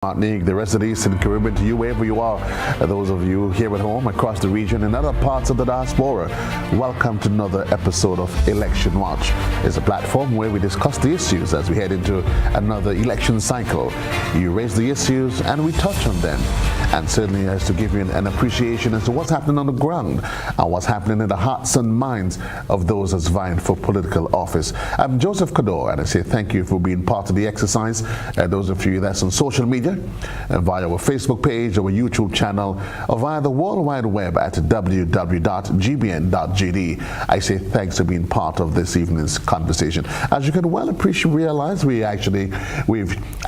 Martinique, the rest of the Eastern Caribbean, to you wherever you are, those of you here at home, across the region, and other parts of the diaspora, welcome to another episode of Election Watch. It's a platform where we discuss the issues as we head into another election cycle. You raise the issues and we touch on them, and certainly has to give you an appreciation as to what's happening on the ground and what's happening in the hearts and minds of those that's vying for political office. I'm Joseph Cadore, and I say thank you for being part of the exercise. Those of you that's on social media, via our Facebook page, our YouTube channel, or via the World Wide Web at www.gbn.gd. I say thanks for being part of this evening's conversation. As you can well realize, we've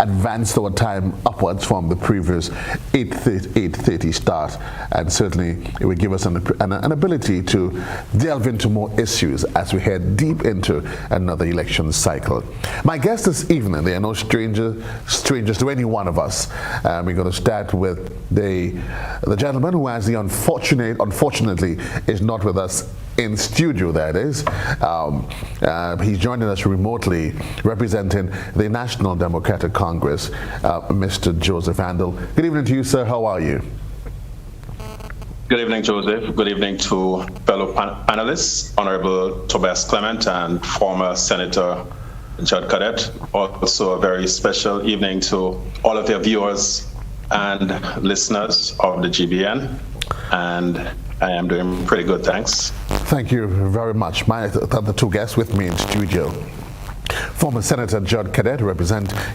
advanced our time upwards from the previous 8:30 start, and certainly it will give us an ability to delve into more issues as we head deep into another election cycle. My guests this evening, they are no strangers to any one of us. We're going to start with the gentleman who has the unfortunately is not with us in studio, that is. He's joining us remotely, representing the National Democratic Congress, Mr. Joseph Andall. Good evening to you, sir. How are you? Good evening, Joseph. Good evening to fellow panelists, Honorable Tobias Clement and former Senator Judd Cadet. Also a very special evening to all of your viewers and listeners of the GBN. And I am doing pretty good, thanks. Thank you very much. My other two guests with me in studio. Former Senator Judd Cadet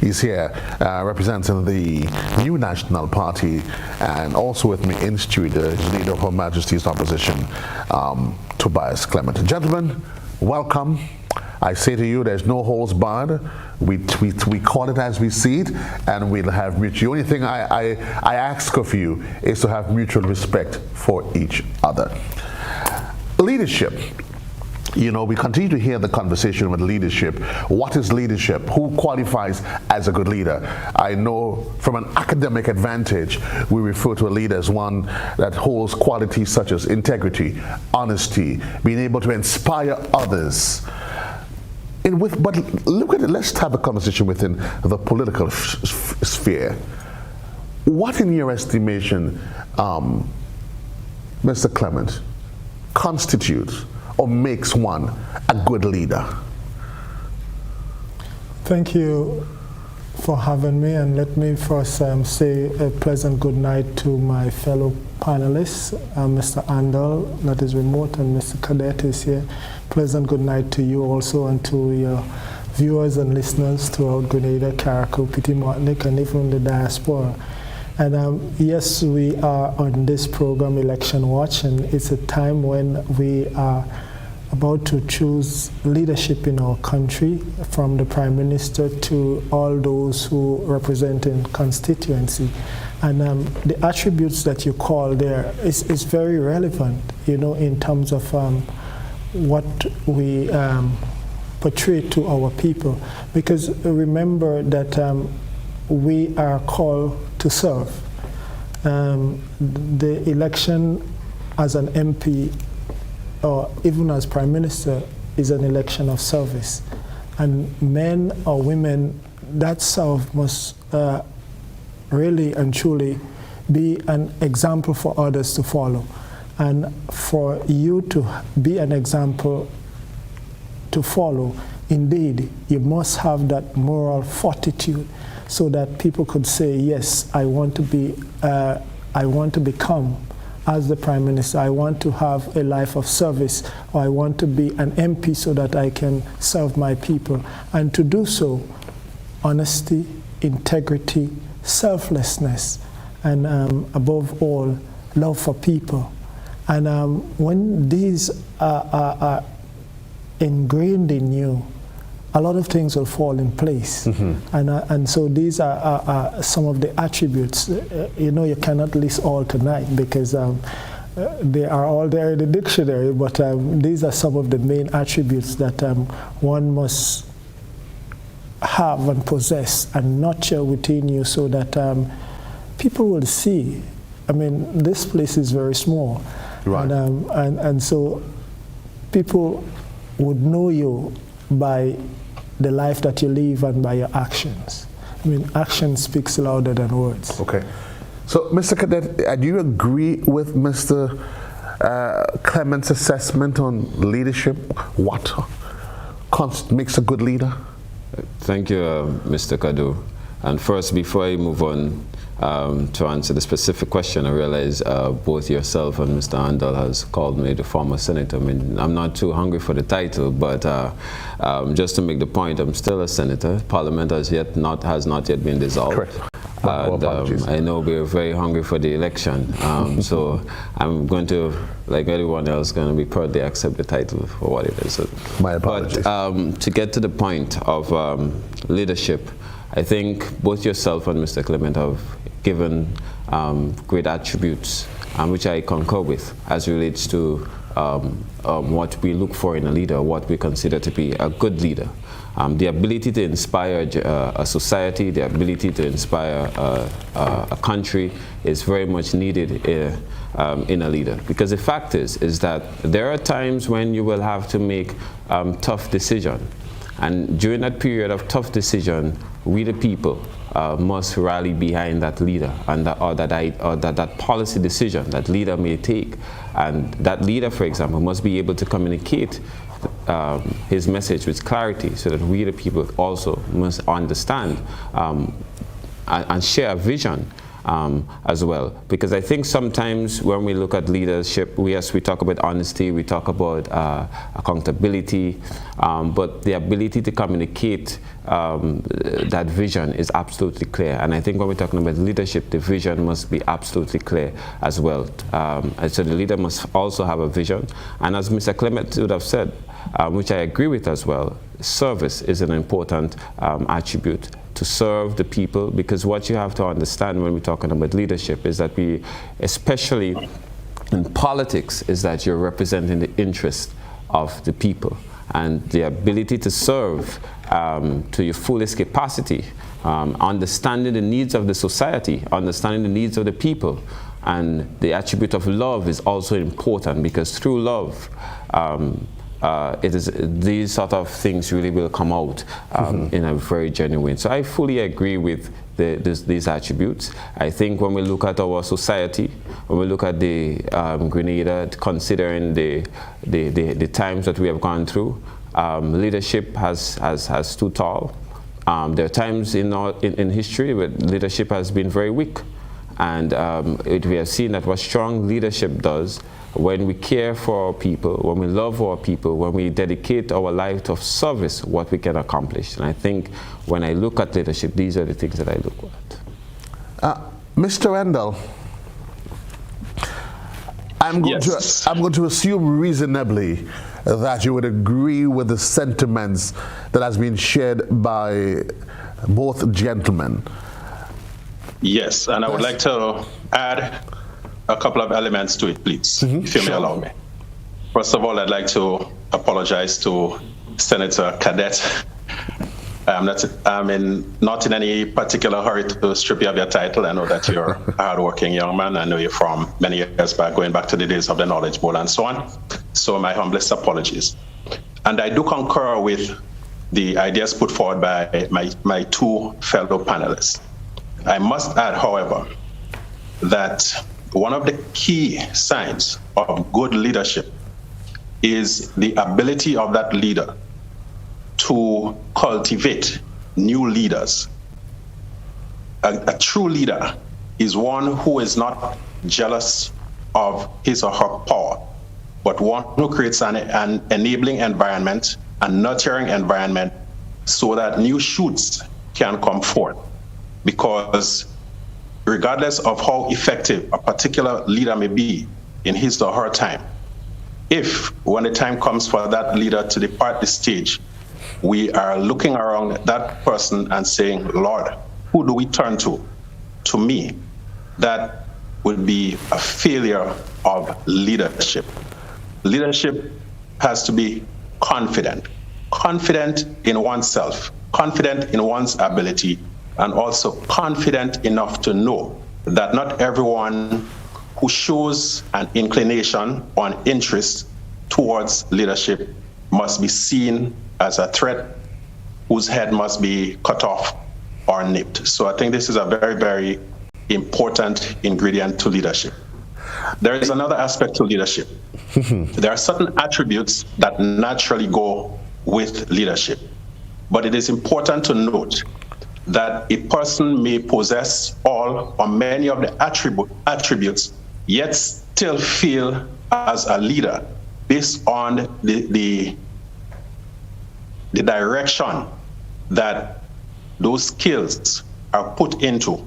he's here representing the New National Party, and also with me in studio is Leader of Her Majesty's Opposition, Tobias Clement. Gentlemen, welcome. I say to you, there's no holds barred. We call it as we see it, and we'll have mutual. The only thing I ask of you is to have mutual respect for each other. Leadership. You know, we continue to hear the conversation with leadership. What is leadership? Who qualifies as a good leader? I know from an academic advantage, we refer to a leader as one that holds qualities such as integrity, honesty, being able to inspire others. But look at it, let's have a conversation within the political sphere. What, in your estimation, Mr. Clement, constitutes or makes one a good leader? Thank you for having me, and let me first say a pleasant good night to my fellow panelists, Mr. Andall, that is remote, and Mr. Cadet is here. Pleasant good night to you also, and to your viewers and listeners throughout Grenada, Carriacou, Petit Martinique, and even the diaspora. And yes, we are on this program, Election Watch, and it's a time when we are about to choose leadership in our country, from the Prime Minister to all those who represent in constituency. And the attributes that you call there is very relevant, you know, in terms of what we portray to our people. Because remember that we are called to serve. The election as an MP or even as Prime Minister is an election of service. And men or women that serve must really and truly be an example for others to follow. And for you to be an example to follow, indeed, you must have that moral fortitude so that people could say, yes, I want to become as the Prime Minister, I want to have a life of service, or I want to be an MP so that I can serve my people. And to do so, honesty, integrity, selflessness, and above all, love for people. And when these are ingrained in you, a lot of things will fall in place. Mm-hmm. And so these are some of the attributes. You know, you cannot list all tonight because they are all there in the dictionary, but these are some of the main attributes that one must have and possess and nurture within you so that people will see. I mean, this place is very small. Right. And so people would know you by the life that you live and by your actions. mean, action speaks louder than words. Okay. So, Mr. Cadet, do you agree with Mr. Clement's assessment on leadership? What makes a good leader? Thank you, Mr. Cadore. And first, before I move on to answer the specific question, I realize both yourself and Mr. Andall has called me the former senator. I mean, I'm not too hungry for the title, but just to make the point, I'm still a senator. Parliament has not yet been dissolved. Correct. And, I know we're very hungry for the election, so I'm going to, like everyone else, going to be proudly accept the title for what it is. So, my apologies. But to get to the point of leadership, I think both yourself and Mr. Clement have given great attributes, which I concur with, as relates to what we look for in a leader, what we consider to be a good leader. The ability to inspire a society, the ability to inspire a country is very much needed in a leader. Because the fact is that there are times when you will have to make tough decisions. And during that period of tough decision, we the people must rally behind that leader and that policy decision that leader may take. And that leader, for example, must be able to communicate his message with clarity, so that we the people also must understand and share a vision as well. Because I think sometimes when we look at leadership, we talk about honesty, we talk about accountability, but the ability to communicate that vision is absolutely clear. And I think when we're talking about leadership, the vision must be absolutely clear as well. And so the leader must also have a vision. And as Mr. Clement would have said, which I agree with as well, service is an important attribute, to serve the people, because what you have to understand when we're talking about leadership is that we, especially in politics, is that you're representing the interest of the people, and the ability to serve to your fullest capacity, understanding the needs of the society, understanding the needs of the people. And the attribute of love is also important, because through love, these sort of things really will come out in a very genuine. So I fully agree with these attributes. I think when we look at our society, when we look at the Grenada, considering the times that we have gone through, leadership has stood tall. There are times in history where leadership has been very weak. And we have seen that what strong leadership does, when we care for our people, when we love our people, when we dedicate our life to service, what we can accomplish. And I think when I look at leadership, these are the things that I look at. Mr. Andall, I'm going to assume reasonably that you would agree with the sentiments that has been shared by both gentlemen. Yes, and I would like to add a couple of elements to it, please, if you may allow me. First of all, I'd like to apologize to Senator Cadet. I'm not in any particular hurry to strip you of your title. I know that you're a hardworking young man. I know you from many years back, going back to the days of the Knowledge Bowl and so on. So my humblest apologies. And I do concur with the ideas put forward by my two fellow panelists. I must add, however, that one of the key signs of good leadership is the ability of that leader to cultivate new leaders. A true leader is one who is not jealous of his or her power, but one who creates an enabling environment, a nurturing environment, so that new shoots can come forth. Because regardless of how effective a particular leader may be in his or her time, if when the time comes for that leader to depart the stage, we are looking around that person and saying, Lord, who do we turn to? To me, that would be a failure of leadership. Leadership has to be confident in oneself, confident in one's ability, and also confident enough to know that not everyone who shows an inclination or an interest towards leadership must be seen as a threat whose head must be cut off or nipped. So I think this is a very, very important ingredient to leadership. There is another aspect to leadership. There are certain attributes that naturally go with leadership. But it is important to note that a person may possess all or many of the attributes, yet still feel as a leader based on the direction that those skills are put into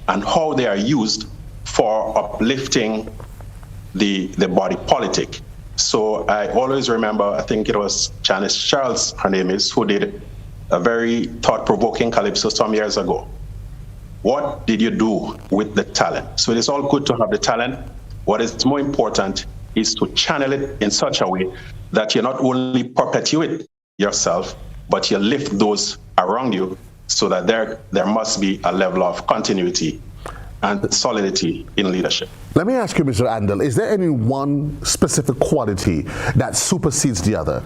and how they are used for uplifting the body politic. So I always remember, I think it was Janice Charles, her name is, who did a very thought-provoking calypso some years ago. What did you do with the talent? So it is all good to have the talent. What is more important is to channel it in such a way that you not only perpetuate yourself, but you lift those around you so that there must be a level of continuity and solidity in leadership. Let me ask you, Mr. Andall, is there any one specific quality that supersedes the other?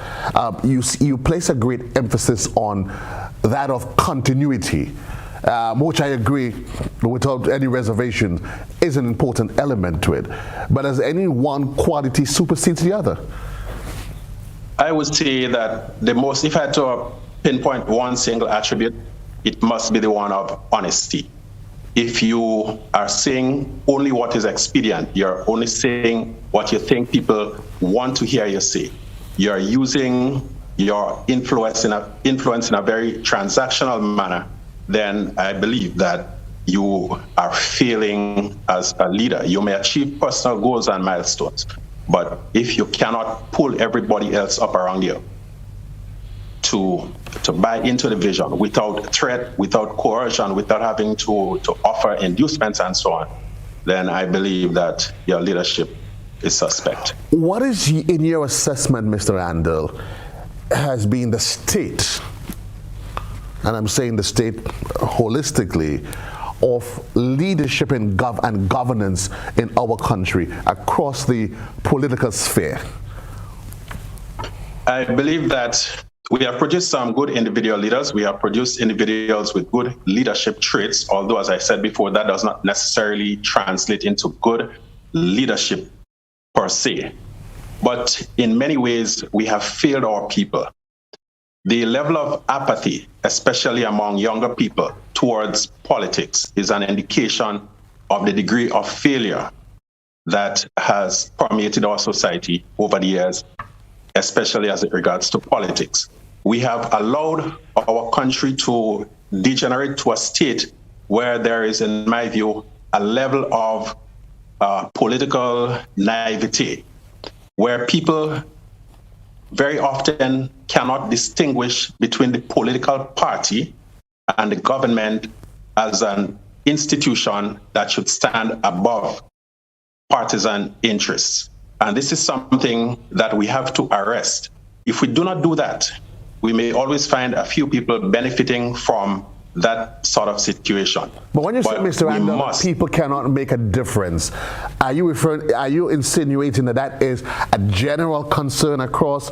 You place a great emphasis on that of continuity, which I agree, without any reservation, is an important element to it. But does any one quality supersedes the other? I would say that if I had to pinpoint one single attribute, it must be the one of honesty. If you are saying only what is expedient, you're only saying what you think people want to hear you say, you're using your influence in a very transactional manner, then I believe that you are failing as a leader. You may achieve personal goals and milestones, but if you cannot pull everybody else up around you to buy into the vision without threat, without coercion, without having to offer inducements and so on, then I believe that your leadership is suspect. What is, in your assessment, Mr. Andall, has been the state, and I'm saying the state holistically, of leadership and governance in our country across the political sphere? I believe that we have produced some good individual leaders. We have produced individuals with good leadership traits, although, as I said before, that does not necessarily translate into good leadership per se. But in many ways, we have failed our people. The level of apathy, especially among younger people towards politics, is an indication of the degree of failure that has permeated our society over the years, especially as it regards to politics. We have allowed our country to degenerate to a state where there is, in my view, a level of political naivete, where people very often cannot distinguish between the political party and the government as an institution that should stand above partisan interests. And this is something that we have to arrest. If we do not do that, we may always find a few people benefiting from that sort of situation. But when you say, Mr. Andall, people cannot make a difference, are you insinuating that is a general concern across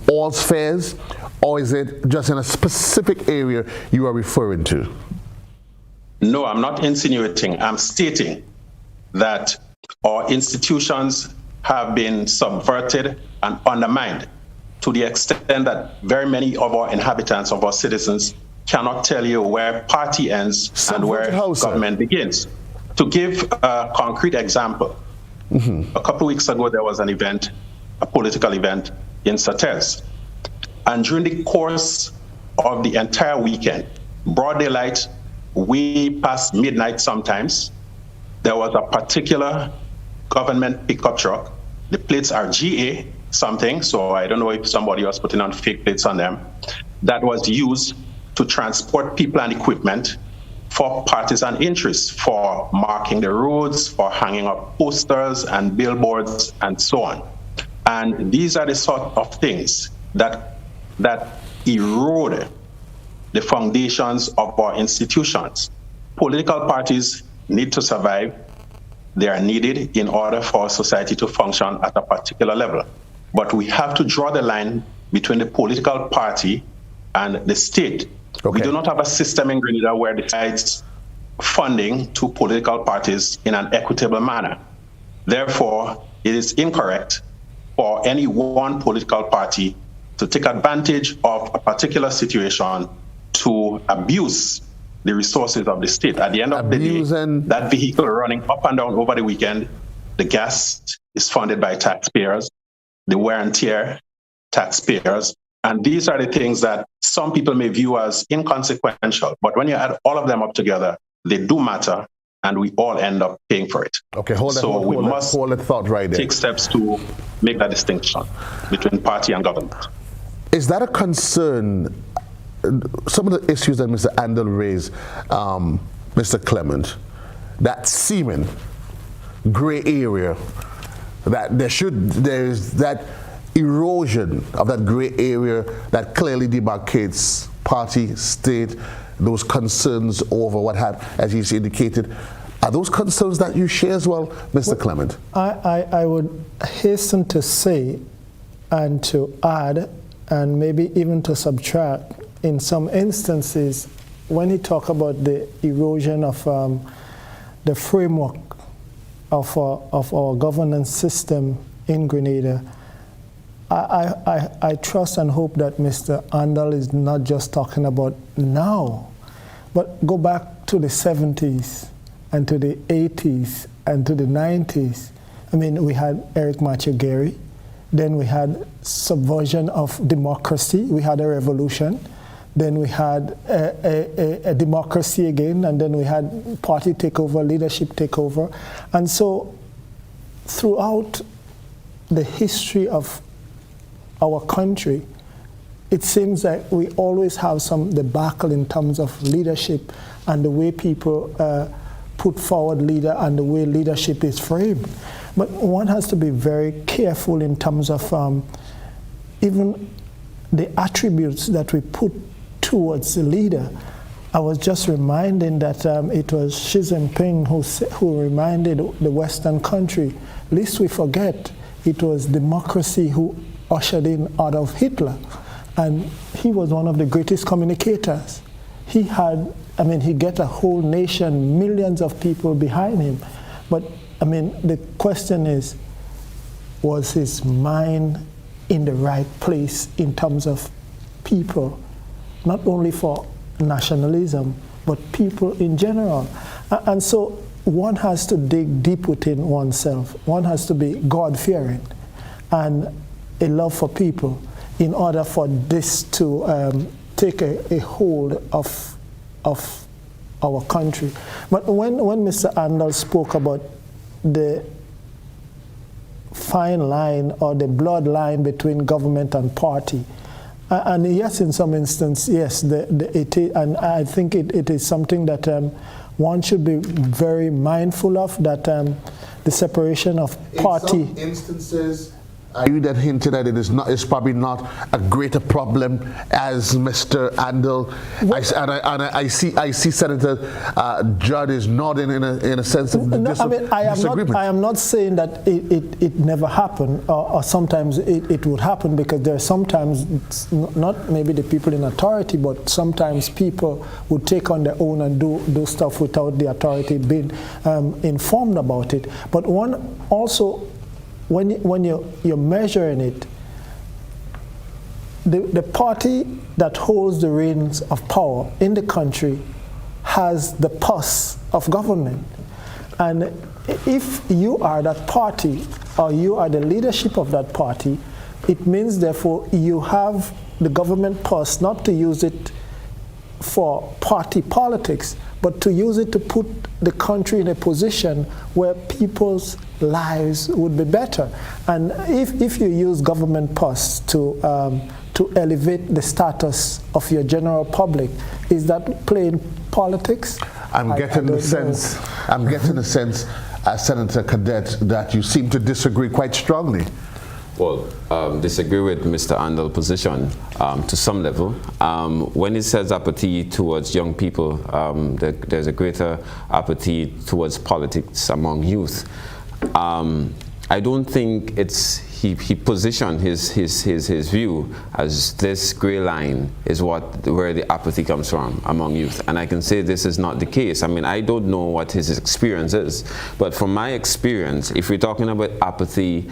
all spheres, or is it just in a specific area you are referring to? No, I'm not insinuating. I'm stating that our institutions have been subverted and undermined to the extent that very many of our inhabitants, of our citizens, cannot tell you where party ends and where government begins. To give a concrete example, a couple of weeks ago there was an event, a political event in Sates. And during the course of the entire weekend, broad daylight, way past midnight sometimes, there was a particular government pickup truck. The plates are GA something, so I don't know if somebody was putting on fake plates on them, that was used to transport people and equipment for partisan interests, for marking the roads, for hanging up posters and billboards and so on. And these are the sort of things that erode the foundations of our institutions. Political parties need to survive. They are needed in order for society to function at a particular level. But we have to draw the line between the political party and the state Okay. We do not have a system in Grenada where it decides funding to political parties in an equitable manner. Therefore, it is incorrect for any one political party to take advantage of a particular situation to abuse the resources of the state. At the end of the day, that vehicle running up and down over the weekend, the gas is funded by taxpayers, the wear and tear, taxpayers. And these are the things that some people may view as inconsequential. But when you add all of them up together, they do matter, and we all end up paying for it. Okay, hold that thought right there. Take steps to make that distinction between party and government. Is that a concern? Some of the issues that Mr. Andall raised, Mr. Clement, that seeming gray area, that there's that erosion of that gray area that clearly demarcates party, state, those concerns over what happened, as he's indicated. Are those concerns that you share as well, Mr. Clement? I would hasten to say and to add and maybe even to subtract in some instances when he talk about the erosion of the framework of our governance system in Grenada. I trust and hope that Mr. Andall is not just talking about now, but go back to the 70s and to the 80s and to the 90s. I mean, we had Eric Machageri, then we had subversion of democracy, we had a revolution, then we had a democracy again, and then we had party takeover, leadership takeover. And so throughout the history of our country, it seems that we always have some debacle in terms of leadership and the way people put forward leader and the way leadership is framed. But one has to be very careful in terms of even the attributes that we put towards the leader. I was just reminding that it was Xi Jinping who reminded the Western country, lest we forget, it was democracy who ushered in Adolf Hitler. And he was one of the greatest communicators. He had, he get a whole nation, millions of people behind him. But, the question is, was his mind in the right place in terms of people, not only for nationalism, but people in general? And so one has to dig deep within oneself. One has to be God-fearing and a love for people in order for this to take a hold of our country. But when Mr. Andall spoke about the fine line or the bloodline between government and party, and yes, in some instance, yes, and I think it is something that one should be very mindful of, that the separation of party. In some instances, are you that hinted that it's probably not a greater problem as Mr. Andall? I see Senator Judd is nodding in a sense of disagreement. I am not saying that it never happened, or sometimes it would happen, because there are sometimes, not maybe the people in authority, but sometimes people would take on their own and do stuff without the authority being informed about it. But one also, when you're measuring it, the party that holds the reins of power in the country has the pulse of government. And if you are that party, or you are the leadership of that party, it means therefore you have the government pulse, not to use it for party politics, but to use it to put the country in a position where people's lives would be better. And if you use government pulse to elevate the status of your general public, is that playing politics? I'm getting the sense, Senator Cadet, that you seem to disagree quite strongly. Well, disagree with Mr. Andall's position to some level. When he says apathy towards young people, there's a greater apathy towards politics among youth. I don't think it's he positioned his view as this gray line is where the apathy comes from among youth. And I can say this is not the case. I mean, I don't know what his experience is, but from my experience, if we're talking about apathy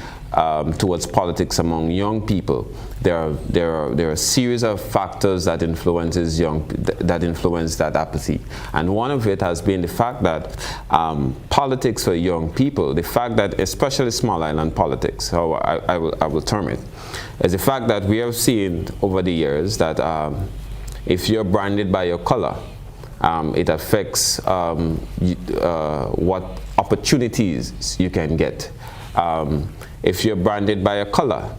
towards politics among young people, there are a series of factors that influence that apathy. And one of it has been the fact that politics for young people, the fact that especially small island politics, how I will term it, is the fact that we have seen over the years that if you're branded by your color, it affects what opportunities you can get. If you're branded by a color,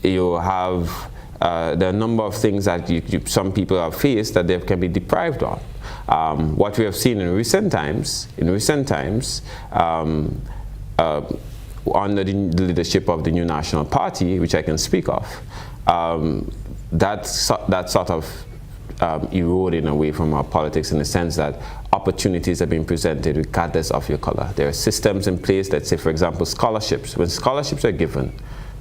you have there are a number of things that some people have faced that they can be deprived of. What we have seen in recent times, under the leadership of the new National Party, which I can speak of, that sort of eroding away from our politics, in the sense that opportunities are being presented regardless of your color. There are systems in place that say, for example, scholarships. When scholarships are given,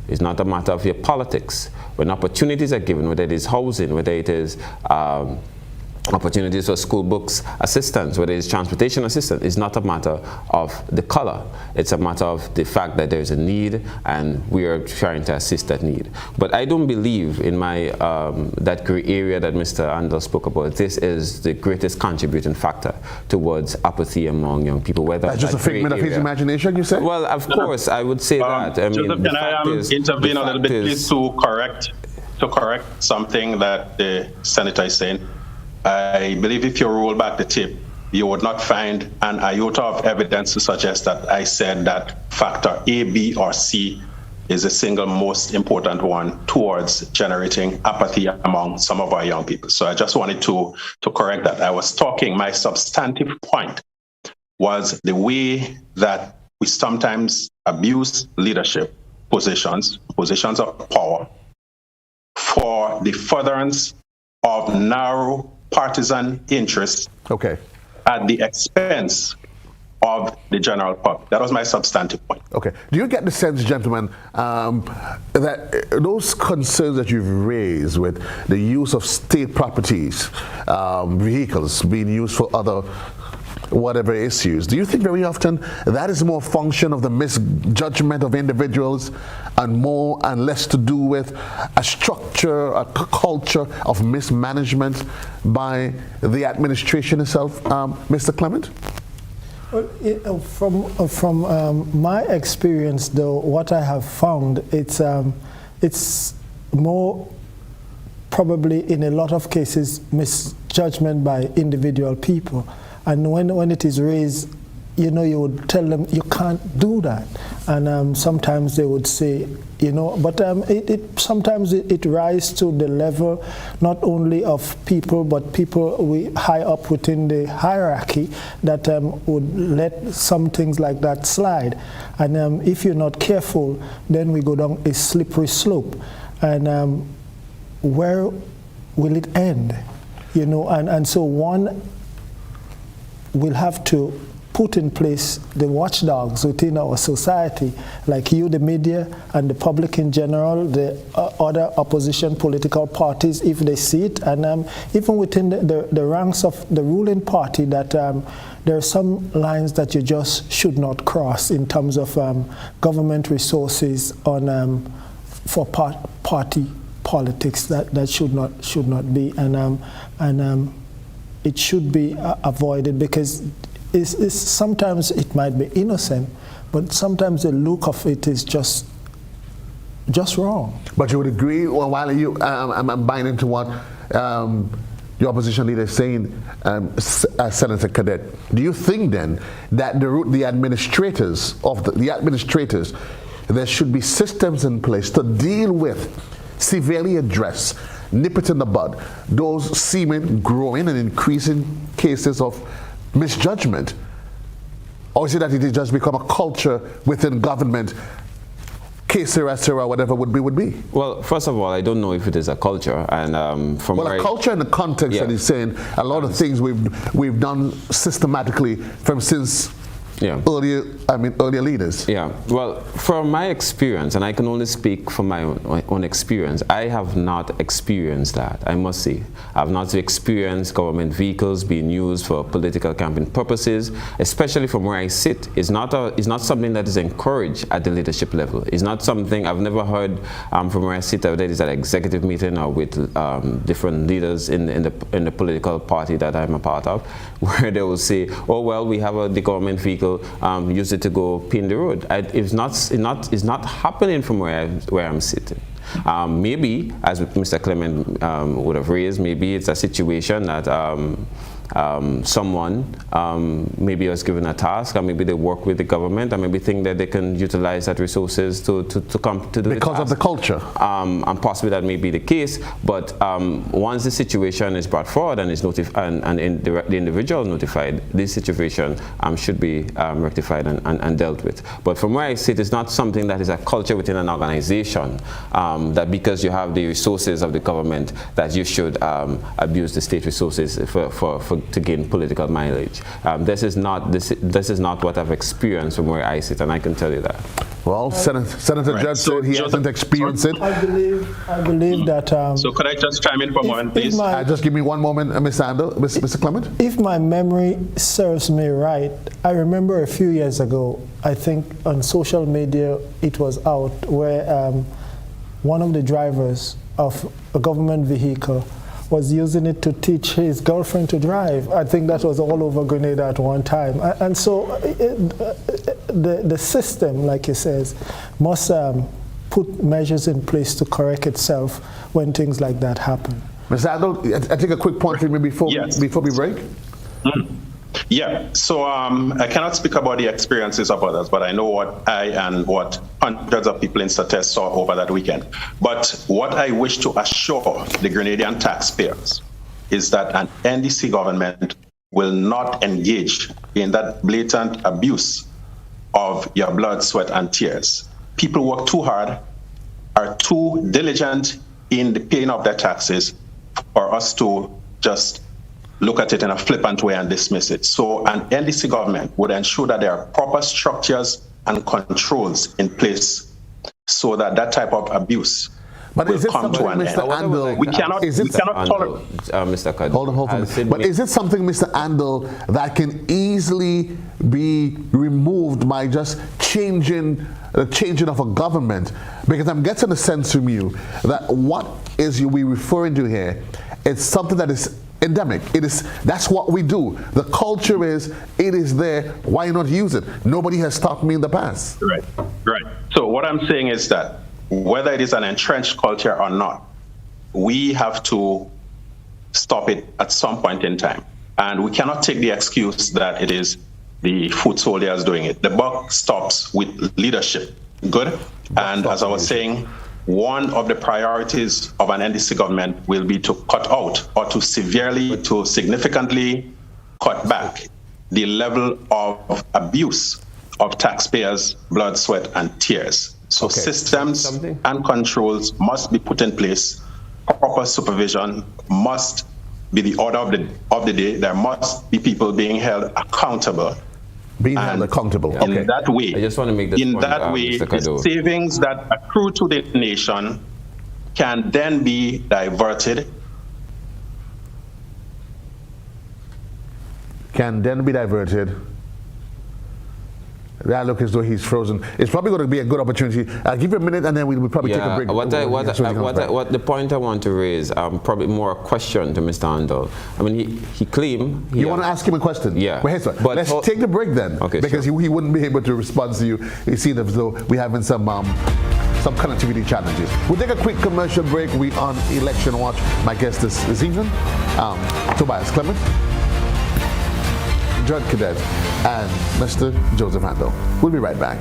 it's not a matter of your politics. When opportunities are given, whether it is housing, whether it is opportunities for school books assistance, whether it's transportation assistance, it's not a matter of the color. It's a matter of the fact that there's a need and we are trying to assist that need. But I don't believe in my that gray area that Mr. Andall spoke about. This is the greatest contributing factor towards apathy among young people. Whether that's just a figment of his imagination, you say? Well, of course, I would say that. I mean, Joseph, can I intervene a little bit, please, to correct something that the senator is saying? I believe if you roll back the tape, you would not find an iota of evidence to suggest that I said that factor A, B, or C is the single most important one towards generating apathy among some of our young people. So I just wanted to correct that. I was talking, my substantive point was the way that we sometimes abuse leadership positions of power for the furtherance of narrow partisan interests at the expense of the general public. That was my substantive point. Okay. Do you get the sense, gentlemen, that those concerns that you've raised with the use of state properties, vehicles being used for other whatever issues, do you think very often that is more a function of the misjudgment of individuals and less to do with a structure, a culture of mismanagement by the administration itself, Mr. Clement? Well, from my experience, though, what I have found, it's more probably in a lot of cases misjudgment by individual people. And when it is raised, you would tell them you can't do that. And sometimes they would say, but sometimes it rises to the level not only of people, but people high up within the hierarchy that would let some things like that slide. And if you're not careful, then we go down a slippery slope. And where will it end? And so one will have to put in place the watchdogs within our society, like you, the media, and the public in general, the other opposition political parties, if they see it, and even within the ranks of the ruling party, that there are some lines that you just should not cross in terms of government resources for party politics. That should not be, and it should be avoided, because sometimes it might be innocent, but sometimes the look of it is just wrong. But you would agree, while I'm buying into what the opposition leader is saying, Senator Cadet, do you think then that the administrators, there should be systems in place to deal with, severely address, nip it in the bud, those seeming growing and increasing cases of misjudgment? Or is it that it has just become a culture within government, que sera, whatever would be? Well, first of all, I don't know if it is a culture, and a culture in the context that he's saying a lot of things we've done systematically since earlier leaders? Yeah, well, from my experience, and I can only speak from my own experience, I have not experienced that, I must say. I've not experienced government vehicles being used for political campaign purposes, especially from where I sit. It's not something that is encouraged at the leadership level. It's not something I've never heard from where I sit, whether it's at an executive meeting or with different leaders in the political party that I'm a part of, where they will say, oh, well, we have the government vehicle, use it to go pin the road. It's not happening from where I'm sitting. Maybe, as Mr. Clement would have raised, maybe it's a situation that someone maybe was given a task, or maybe they work with the government, and maybe think that they can utilize that resources to come to do the because task. of the culture. And possibly that may be the case, but once the situation is brought forward and is notified, and the individual notified, this situation should be rectified and dealt with. But from where I sit, it's not something that is a culture within an organization, that because you have the resources of the government, that you should abuse the state resources to gain political mileage. This is not what I've experienced from where I sit, and I can tell you that. Well, Senator Judd said he hasn't experienced it. I believe that. So could I just chime in for a moment, please? Just give me one moment, Mr. Andall, Mr. Clement. If my memory serves me right, I remember a few years ago, I think on social media it was out, where one of the drivers of a government vehicle was using it to teach his girlfriend to drive. I think that was all over Grenada at one time. And so the system, like he says, must put measures in place to correct itself when things like that happen. Mr. Andall, I take a quick point from you before we break. Yeah, so I cannot speak about the experiences of others, but I know what I and what hundreds of people in Sates saw over that weekend. But what I wish to assure the Grenadian taxpayers is that an NDC government will not engage in that blatant abuse of your blood, sweat, and tears. People work too hard, are too diligent in the paying of their taxes for us to just look at it in a flippant way and dismiss it. So an NDC government would ensure that there are proper structures and controls in place so that that type of abuse will come to an end. Andall, we cannot tolerate. Mr. Cadore, hold on. But is it something, Mr. Andall, that can easily be removed by just changing of a government? Because I'm getting a sense from you that what is we referring to here, it's something that is endemic. That's what we do. The culture is, it is there, why not use it? Nobody has stopped me in the past. Right. So what I'm saying is that whether it is an entrenched culture or not, we have to stop it at some point in time. And we cannot take the excuse that it is the foot soldiers doing it. The buck stops with leadership. Good? And as I was saying, one of the priorities of an NDC government will be to cut out or to significantly cut back the level of abuse of taxpayers' blood, sweat, and tears. So systems and controls must be put in place. Proper supervision must be the order of the day. There must be people being held accountable. In that way, I just want to make this point, the savings that accrue to the nation can then be diverted. That look as though he's frozen. It's probably going to be a good opportunity. I'll give you a minute, and then we'll probably take a break. What the point I want to raise, probably more a question to Mr. Andall. I mean, he claimed. You want to ask him a question? Yeah. But let's take the break then, because he wouldn't be able to respond to you. It seems as though we're having some connectivity challenges. We'll take a quick commercial break. We on Election Watch. My guest this evening, Tobias Clement, Judd Cadet, and Mr. Joseph Andall. We'll be right back.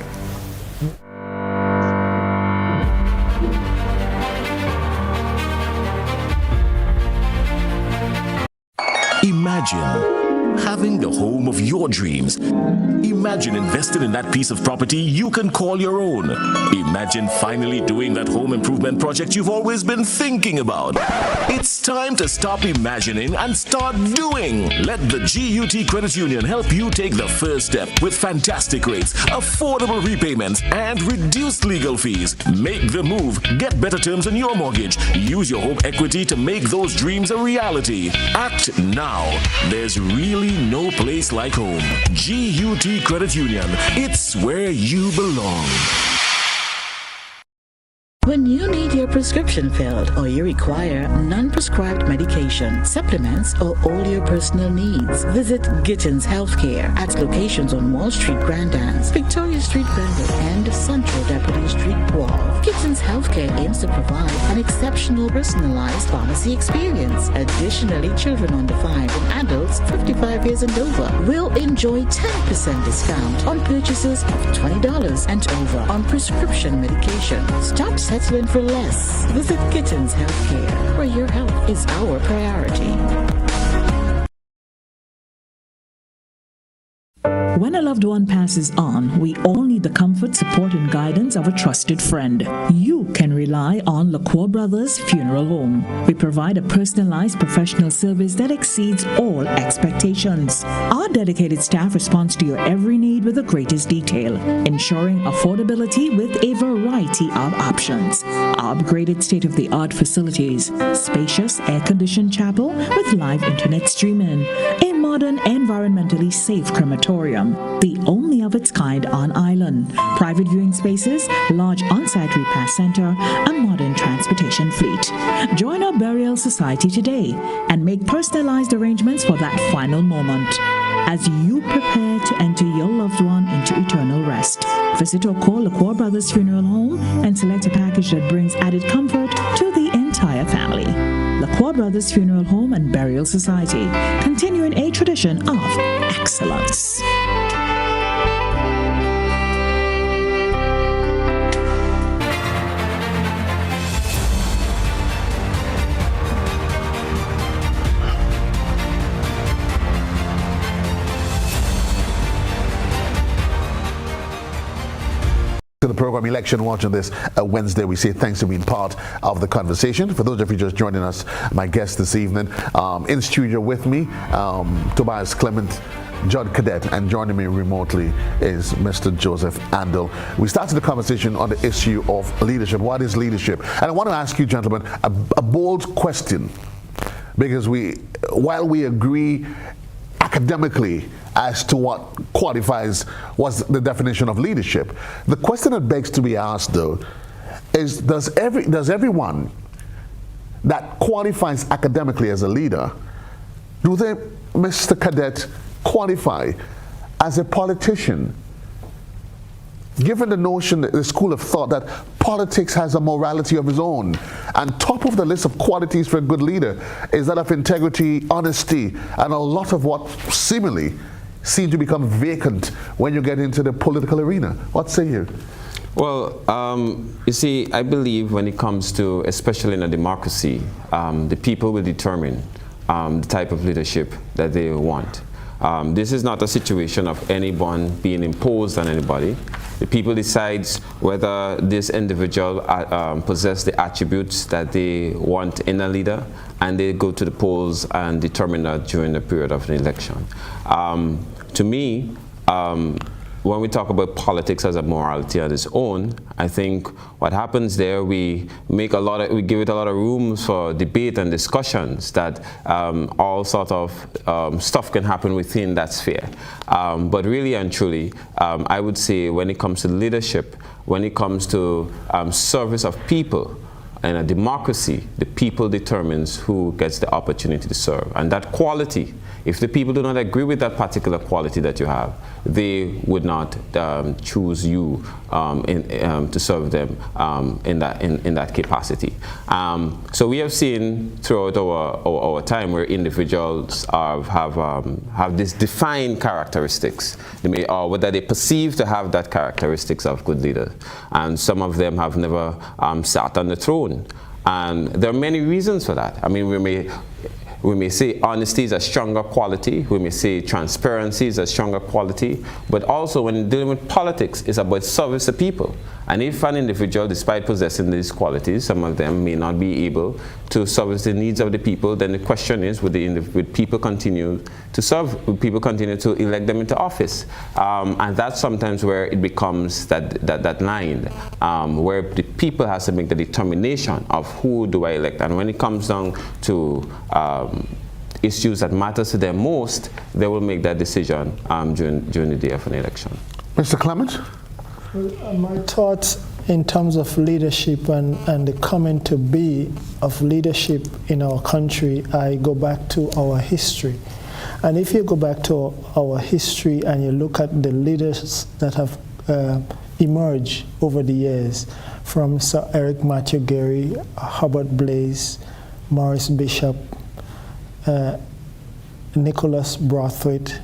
Imagine having the home of your dreams. Imagine investing in that piece of property you can call your own. Imagine finally doing that home improvement project you've always been thinking about. It's time to stop imagining and start doing. Let the GUT Credit Union help you take the first step with fantastic rates, affordable repayments, and reduced legal fees. Make the move. Get better terms on your mortgage. Use your home equity to make those dreams a reality. Act now. There's really no place like home. GUT Credit Union. It's where you belong. When you need your prescription filled or you require non-prescribed medication, supplements, or all your personal needs, visit Gittins Healthcare at locations on Wall Street, Grandans, Victoria Street, Glendale, and Central Deputy Street, Wharf. Gittins Healthcare aims to provide an exceptional personalized pharmacy experience. Additionally, children under 5 and adults 55 years and over will enjoy 10% discount on purchases of $20 and over on prescription medication. Stop settling for less. Visit Gittins Healthcare, where your health is our priority. When a loved one passes on, we all need the comfort, support, and guidance of a trusted friend. You can rely on LaCour Brothers Funeral Home. We provide a personalized professional service that exceeds all expectations. Our dedicated staff responds to your every need with the greatest detail, ensuring affordability with a variety of options. Upgraded state-of-the-art facilities, spacious air-conditioned chapel with live internet streaming, a modern, environmentally safe crematorium, the only of its kind on island, private viewing spaces, large on-site repast center, a modern transportation fleet. Join our burial society today and make personalized arrangements for that final moment as you prepare to enter your loved one into eternal rest. Visit or call LaCour Brothers Funeral Home and select a package that brings added comfort to the entire family. LaCour Brothers Funeral Home and Burial Society, continuing a tradition of excellence. To the program Election Watch on this Wednesday. We say thanks for being part of the conversation. For those of you just joining us, my guest this evening, in studio with me, Tobias, Clement, Judd Cadet, and joining me remotely is Mr. Joseph Andall. We started the conversation on the issue of leadership. What is leadership? And I want to ask you, gentlemen, a bold question, because while we agree academically as to what qualifies, what's the definition of leadership, the question that begs to be asked, though, is does everyone that qualifies academically as a leader, do they, Mr. Cadet, qualify as a politician? Given the notion, the school of thought that politics has a morality of its own, and top of the list of qualities for a good leader is that of integrity, honesty, and a lot of what seemingly seem to become vacant when you get into the political arena. What say you? Well, you see, I believe when it comes to, especially in a democracy, the people will determine the type of leadership that they want. This is not a situation of anyone being imposed on anybody. The people decides whether this individual possesses the attributes that they want in a leader, and they go to the polls and determine that during the period of an election. To me, when we talk about politics as a morality on its own, I think what happens there, we give it a lot of room for debate and discussions that all sort of stuff can happen within that sphere. But really and truly, I would say when it comes to leadership, when it comes to service of people, in a democracy, the people determines who gets the opportunity to serve. And that quality, if the people do not agree with that particular quality that you have, they would not choose you to serve them in that capacity. So we have seen throughout our time where individuals have these defined characteristics, or whether they perceive to have that characteristics of good leaders, and some of them have never sat on the throne. And there are many reasons for that. I mean, We may say honesty is a stronger quality. We may say transparency is a stronger quality. But also when dealing with politics, it's about service to people. And if an individual, despite possessing these qualities, some of them may not be able to service the needs of the people, then the question is, would people continue to serve? Would people continue to elect them into office? And that's sometimes where it becomes that line, where the people has to make the determination of who do I elect. And when it comes down to issues that matters to them most, they will make that decision during the day of an election. Mr. Clement? My thoughts in terms of leadership and the coming to be of leadership in our country, I go back to our history. And if you go back to our history and you look at the leaders that have emerged over the years, from Sir Eric Matthew Gary, Herbert Blaise, Maurice Bishop, Nicholas Brathwaite,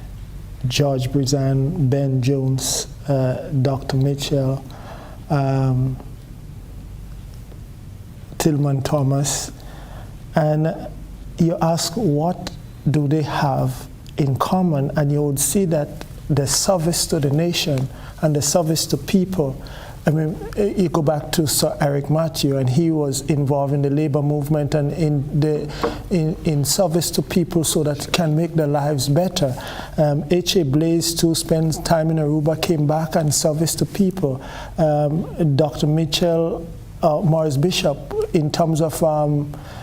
George Brizan, Ben Jones, Dr. Mitchell, Tillman Thomas, and you ask what do they have in common, and you would see that the service to the nation and the service to people. I mean, you go back to Sir Eric Matthew, and he was involved in the labor movement and in service to people so that can make their lives better. H.A. Blaise too spent time in Aruba, came back and service to people. Dr. Mitchell, Maurice Bishop, in terms of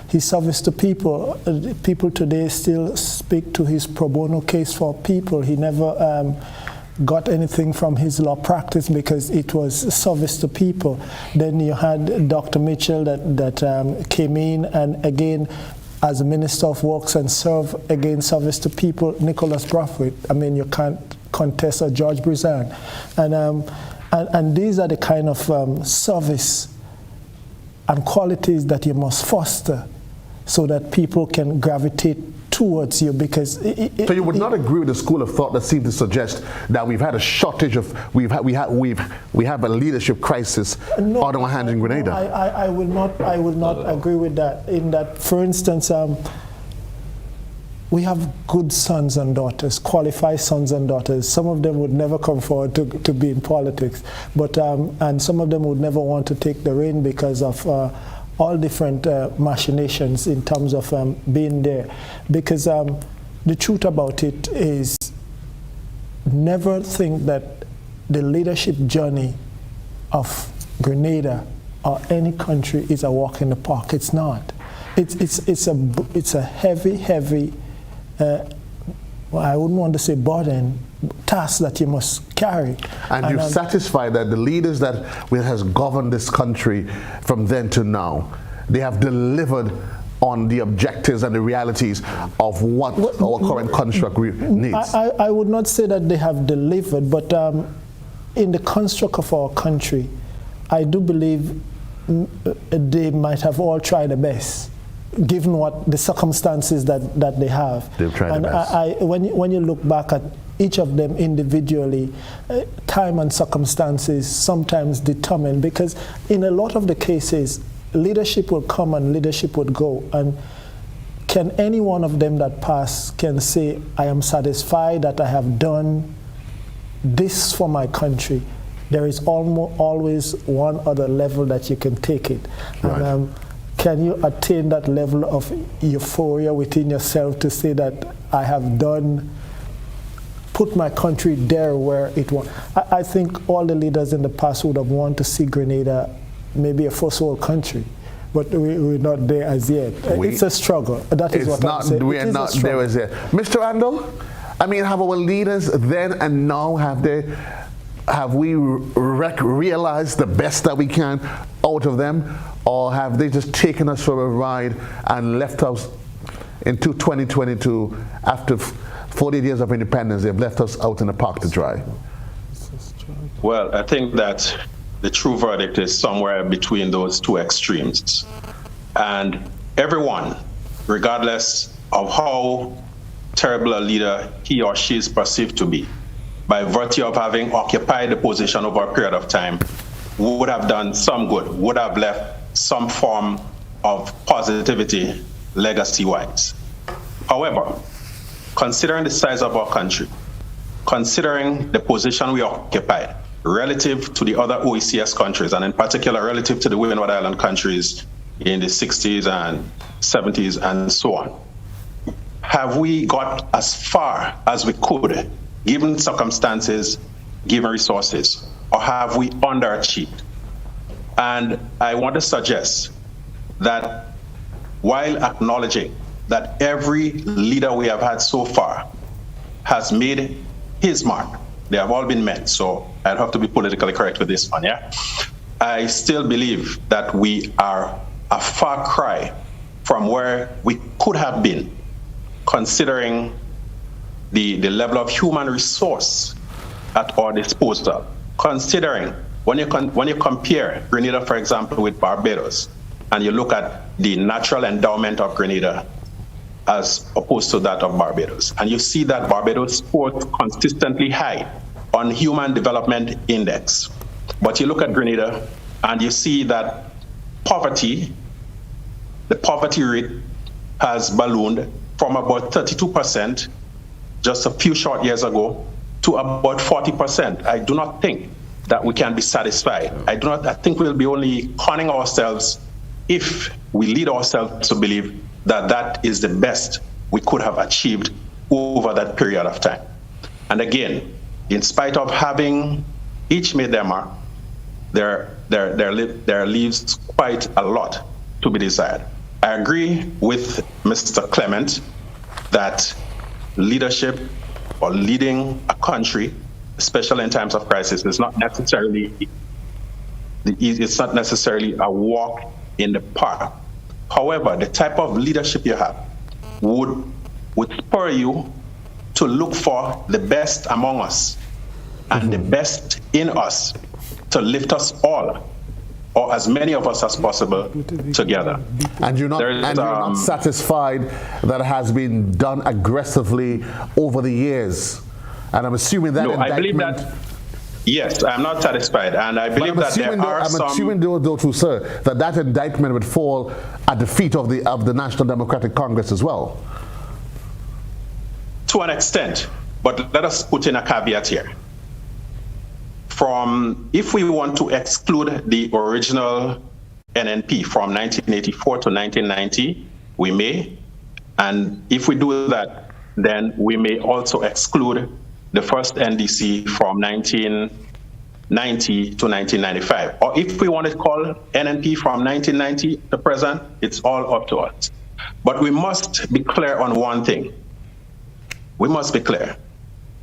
his service to people, people today still speak to his pro bono case for people. He never got anything from his law practice because it was service to people. Then you had Dr. Mitchell that came in and again as a Minister of Works and served again service to people. Nicholas Brathwaite, I mean, you can't contest a George Brizan. And these are the kind of service and qualities that you must foster so that people can gravitate towards you, because so you would not agree with the school of thought that seems to suggest that we've had a shortage of we have a leadership crisis on our hands in Grenada. No, I will not agree with that. In that, for instance, we have good sons and daughters, qualified sons and daughters. Some of them would never come forward to be in politics, but and some of them would never want to take the reign because of all different machinations in terms of being there. Because the truth about it is, never think that the leadership journey of Grenada or any country is a walk in the park. It's not. It's a heavy, I wouldn't want to say burden, task that you must carry. And you're satisfied that the leaders that has governed this country from then to now, they have delivered on the objectives and the realities of what our current construct needs? I would not say that they have delivered, but in the construct of our country, I do believe they might have all tried their best, given what the circumstances that they have. They've tried their best. When you look back at each of them individually, time and circumstances sometimes determine, because in a lot of the cases, leadership will come and leadership would go. And can any one of them that pass can say, I am satisfied that I have done this for my country? There is always one other level that you can take it. Right. And, can you attain that level of euphoria within yourself to say that I have put my country there where it was? I think all the leaders in the past would have wanted to see Grenada maybe a first world country, but we're not there as yet. It's a struggle. That is what I'm saying. We are not there as yet. Mr. Andall, I mean, have our leaders then and now, have we realized the best that we can out of them, or have they just taken us for a ride and left us into 2022 after 40 years of independence? They've left us out in the park to dry. Well, I think that the true verdict is somewhere between those two extremes. And everyone, regardless of how terrible a leader he or she is perceived to be, by virtue of having occupied the position over a period of time, would have done some good, would have left some form of positivity legacy-wise. However, considering the size of our country, considering the position we occupy relative to the other OECS countries, and in particular relative to the Windward Island countries in the 60s and 70s and so on, have we got as far as we could, given circumstances, given resources, or have we underachieved? And I want to suggest that while acknowledging that every leader we have had so far has made his mark, they have all been met, so I'd have to be politically correct with this one, yeah? I still believe that we are a far cry from where we could have been, considering the level of human resource at our disposal, considering when you compare Grenada, for example, with Barbados, and you look at the natural endowment of Grenada as opposed to that of Barbados, and you see that Barbados scores consistently high on Human Development Index. But you look at Grenada and you see that the poverty rate has ballooned from about 32% just a few short years ago to about 40%. I do not think that we can be satisfied. I think we'll be only conning ourselves if we lead ourselves to believe that that is the best we could have achieved over that period of time. And again, in spite of having each made their mark, there leaves quite a lot to be desired. I agree with Mr. Clement that leadership or leading a country, especially in times of crisis, is not necessarily a walk in the park. However, the type of leadership you have would spur you to look for the best among us and the best in us to lift us all, or as many of us as possible, together. And you're not satisfied that it has been done aggressively over the years. And I'm assuming that I believe that. Yes, I'm not satisfied, and I believe that there are some. I'm assuming, though, too, sir, that indictment would fall at the feet of the National Democratic Congress as well. To an extent, but let us put in a caveat here. If we want to exclude the original NNP from 1984 to 1990, we may, and if we do that, then we may also exclude the first NDC from 1990 to 1995. Or if we want to call NNP from 1990 to present, it's all up to us. But we must be clear on one thing. We must be clear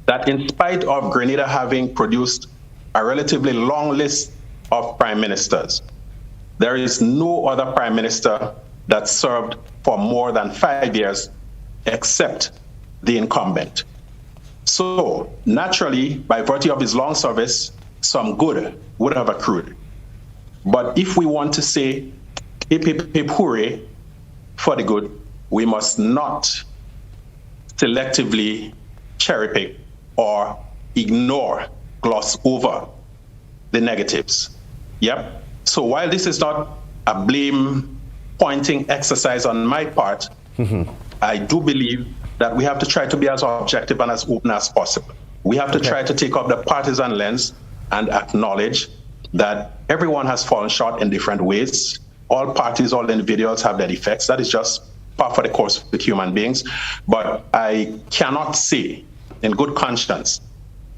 that in spite of Grenada having produced a relatively long list of prime ministers, there is no other prime minister that served for more than 5 years except the incumbent. So naturally, by virtue of his long service, some good would have accrued. But if we want to say hip, hip, hip, hooray for the good, we must not selectively cherry pick or gloss over the negatives. Yep. So while this is not a blame pointing exercise on my part, I do believe that we have to try to be as objective and as open as possible. We have to try to take up the partisan lens and acknowledge that everyone has fallen short in different ways. All parties, all individuals have their defects. That is just par for the course with human beings. But I cannot say in good conscience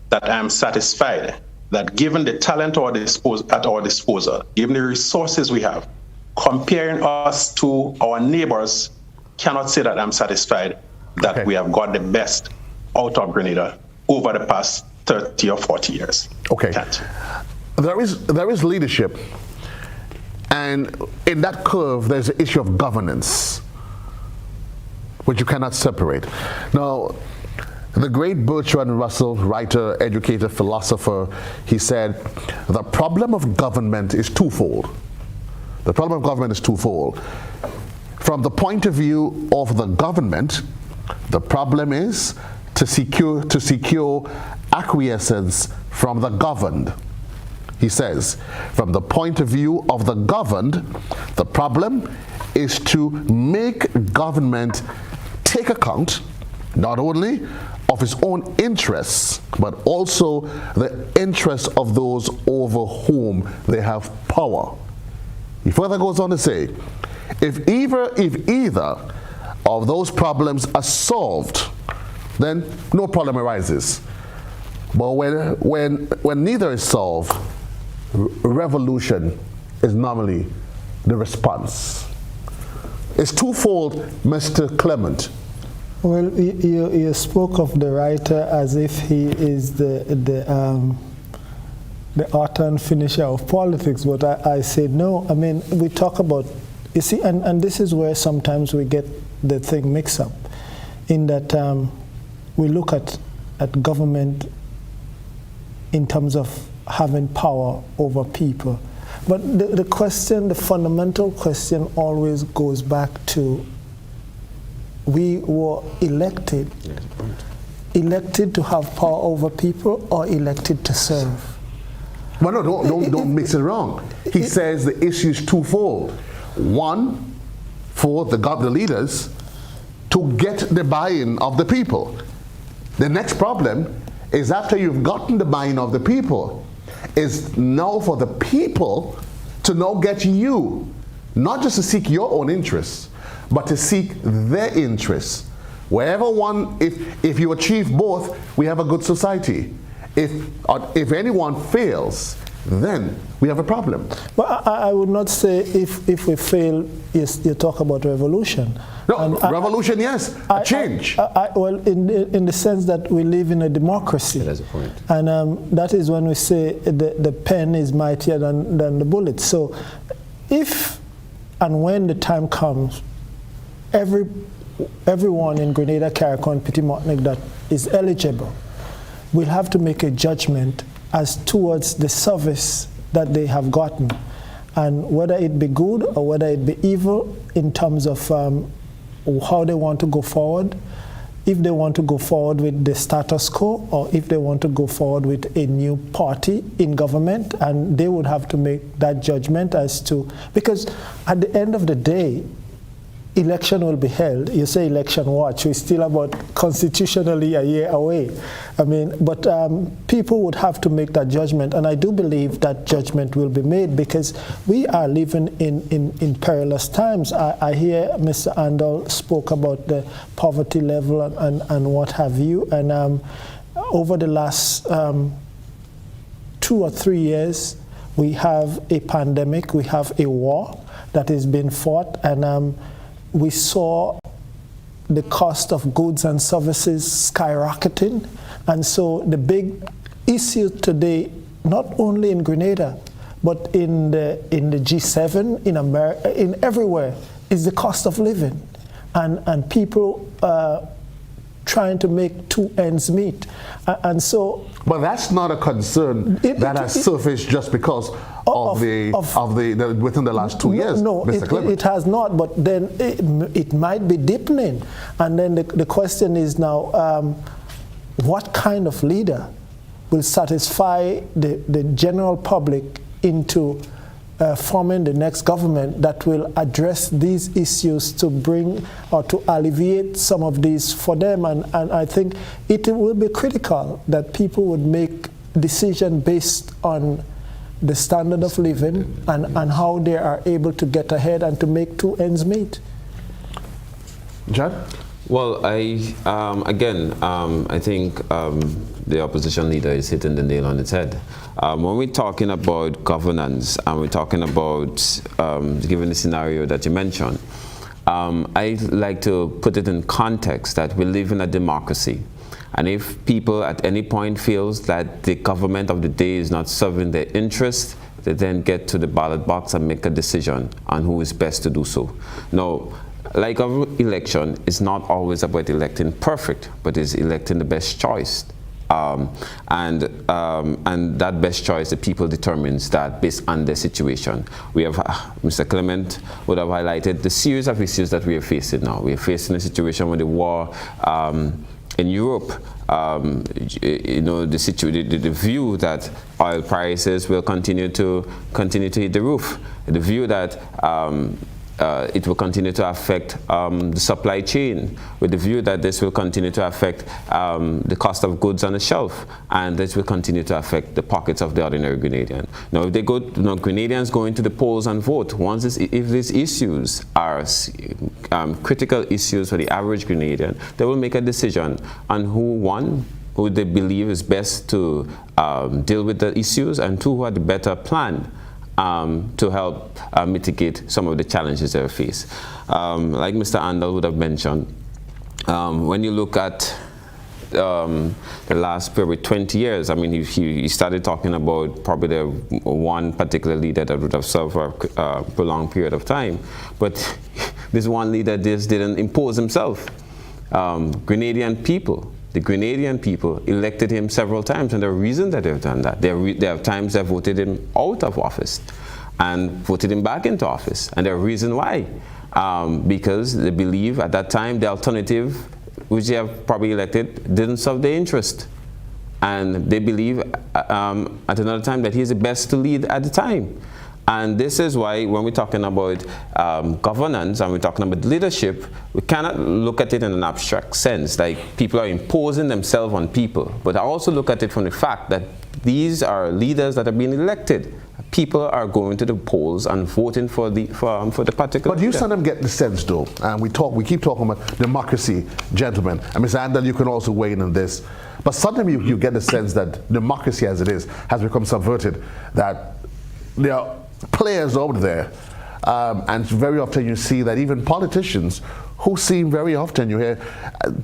that I am satisfied that given the talent at our disposal, given the resources we have, comparing us to our neighbors, cannot say that I'm satisfied that we have got the best out of Grenada over the past 30 or 40 years. Okay. There is leadership, and in that curve, there's the issue of governance, which you cannot separate. Now, the great Bertrand Russell, writer, educator, philosopher, he said, the problem of government is twofold. The problem of government is twofold. From the point of view of the government, the problem is to secure acquiescence from the governed. He says, from the point of view of the governed, the problem is to make government take account not only of his own interests, but also the interests of those over whom they have power. He further goes on to say, if either of those problems are solved, then no problem arises. But when neither is solved, revolution is normally the response. It's twofold, Mr. Clement. Well, you spoke of the writer as if he is the author and finisher of politics, but I say no. I mean, we talk about, you see, and this is where sometimes we get the thing mixed up, in that we look at government in terms of having power over people. But the question, the fundamental question always goes back to, we were elected to have power over people or elected to serve? Well, no, don't mix it wrong. He says the issue is twofold. One, for the leaders to get the buy-in of the people. The next problem is, after you've gotten the buy-in of the people, is now for the people to now get you, not just to seek your own interests, but to seek their interests. Wherever one, if you achieve both, we have a good society. If anyone fails, then we have a problem. But I would not say if we fail, you talk about revolution. No, and revolution, yes, a change. Well, in the sense that we live in a democracy. That's a point. And that is when we say the pen is mightier than the bullet. So if and when the time comes, everyone in Grenada, Carriacou, and Petit Martinique that is eligible will have to make a judgment as towards the service that they have gotten, and whether it be good or whether it be evil in terms of how they want to go forward, if they want to go forward with the status quo or if they want to go forward with a new party in government, and they would have to make that judgment as to, because at the end of the day, election will be held. You say election watch, we're still about constitutionally a year away. I mean, but people would have to make that judgment, and I do believe that judgment will be made, because we are living in perilous times. I hear Mr. Andall spoke about the poverty level and what have you, and over the last 2 or 3 years, we have a pandemic, we have a war that is being fought, and we saw the cost of goods and services skyrocketing. And so the big issue today, not only in Grenada, but in the G7, in America, in everywhere, is the cost of living. And people trying to make two ends meet. And so... But that's not a concern that has surfaced just because within the last 2 years, no, Mr. Clement. It has not, but then it might be deepening. And then the question is now, what kind of leader will satisfy the general public into forming the next government that will address these issues to bring or to alleviate some of these for them? And I think it will be critical that people would make decisions based on the standard of living and how they are able to get ahead and to make two ends meet. Judd? Well, I think the opposition leader is hitting the nail on its head. When we're talking about governance and we're talking about, given the scenario that you mentioned, I like to put it in context that we live in a democracy. And if people at any point feels that the government of the day is not serving their interests, they then get to the ballot box and make a decision on who is best to do so. Now, like our election, it's not always about electing perfect, but it's electing the best choice. And that best choice, the people determines that based on their situation. We have, Mr. Clement would have highlighted the series of issues that we are facing now. We are facing a situation with the war in Europe. You know, the view that oil prices will continue to hit the roof. The view that it will continue to affect the supply chain, with the view that this will continue to affect the cost of goods on the shelf, and this will continue to affect the pockets of the ordinary Grenadian. Now, if they go, Grenadians go into the polls and vote, if these issues are critical issues for the average Grenadian, they will make a decision on who they believe is best to deal with the issues, and who had the better plan to help mitigate some of the challenges they face. Like Mr. Andall would have mentioned, when you look at the last probably 20 years, I mean, he started talking about probably the one particular leader that would have served for a prolonged period of time, but this one leader just didn't impose himself. The Grenadian people elected him several times, and the reason that they've done that, there have times they've voted him out of office and voted him back into office. And the reason why, because they believe at that time the alternative, which they have probably elected, didn't serve their interest. And they believe at another time that he's the best to lead at the time. And this is why when we're talking about governance and we're talking about leadership, we cannot look at it in an abstract sense, like people are imposing themselves on people. But I also look at it from the fact that these are leaders that have been elected. People are going to the polls and voting for the particular. But you sometimes get the sense, though, and we keep talking about democracy, gentlemen. And Mr. Andall, you can also weigh in on this. But sometimes you get the sense that democracy as it is has become subverted, that there are players out there, and very often you see that even politicians who seem very often, you hear,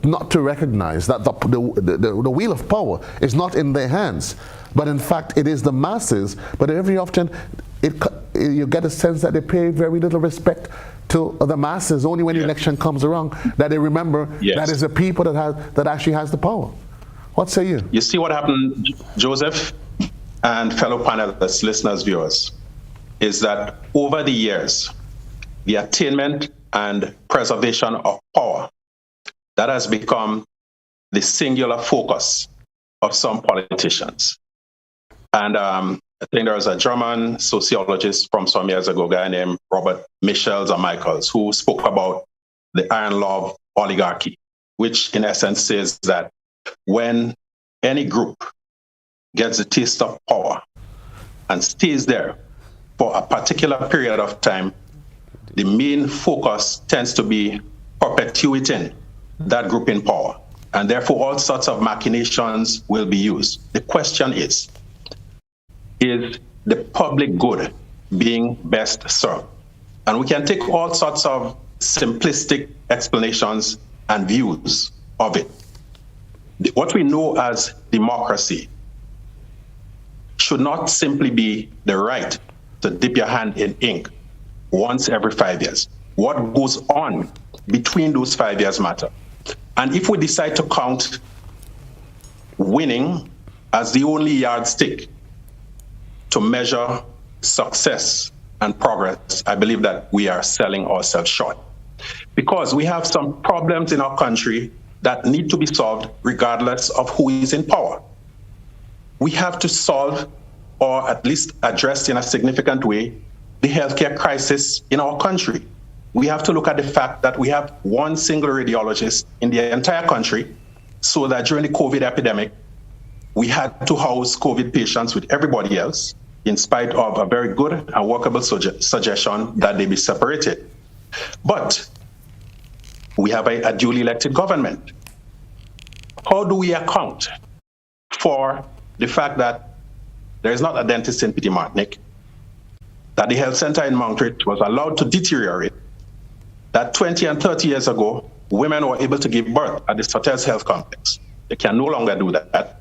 not to recognize that the wheel of power is not in their hands, but in fact it is the masses. But very often you get a sense that they pay very little respect to the masses. Only when the election comes around that they remember that is the people that actually has the power. What say you? You see what happened, Joseph and fellow panelists, listeners, viewers, is that over the years, the attainment and preservation of power, that has become the singular focus of some politicians. And I think there was a German sociologist from some years ago, a guy named Robert Michels or Michaels, who spoke about the iron law of oligarchy, which in essence says that when any group gets a taste of power and stays there for a particular period of time, the main focus tends to be perpetuating that group in power. And therefore, all sorts of machinations will be used. The question is the public good being best served? And we can take all sorts of simplistic explanations and views of it. What we know as democracy should not simply be the right to dip your hand in ink once every 5 years. What goes on between those 5 years matter. And if we decide to count winning as the only yardstick to measure success and progress, I believe that we are selling ourselves short. Because we have some problems in our country that need to be solved regardless of who is in power. We have to solve, or at least addressed in a significant way, the healthcare crisis in our country. We have to look at the fact that we have one single radiologist in the entire country, so that during the COVID epidemic, we had to house COVID patients with everybody else, in spite of a very good and workable suggestion that they be separated. But we have a duly elected government. How do we account for the fact that there is not a dentist in Petit Martinique, that the health center in Montreat was allowed to deteriorate, that 20 and 30 years ago, women were able to give birth at the Sotels Health Complex? They can no longer do that.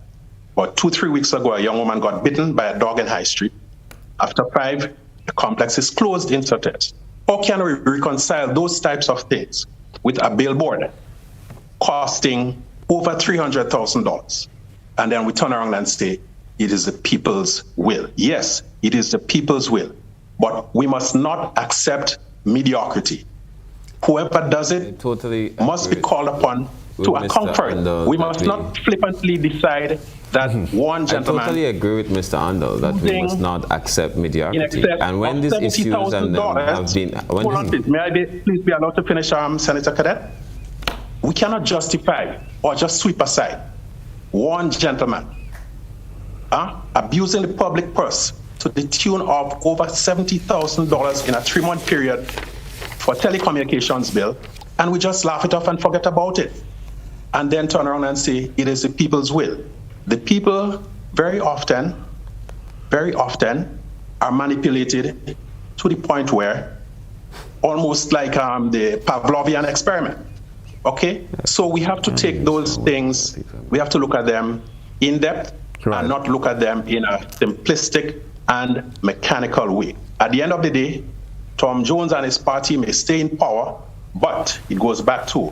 But 2-3 weeks ago, a young woman got bitten by a dog in High Street. After 5, the complex is closed in Sotels. How can we reconcile those types of things with a billboard costing over $300,000? And then we turn around and say, it is the people's will. Yes, it is the people's will. But we must not accept mediocrity. Whoever does it must be called upon to account for it. We must not flippantly decide that one I gentleman... totally agree with Mr. Andall that we must not accept mediocrity. And when these issues and have been... Hold on, please. May I please be allowed to finish, Senator Cadet? We cannot justify or just sweep aside one gentleman abusing the public purse to the tune of over $70,000 in a 3-month period for telecommunications bill, and we just laugh it off and forget about it, and then turn around and say it is the people's will. The people very often are manipulated to the point where almost like the Pavlovian experiment. Okay, so we have to take those things, we have to look at them in depth and not look at them in a simplistic and mechanical way. At the end of the day, Tom Jones and his party may stay in power, but it goes back to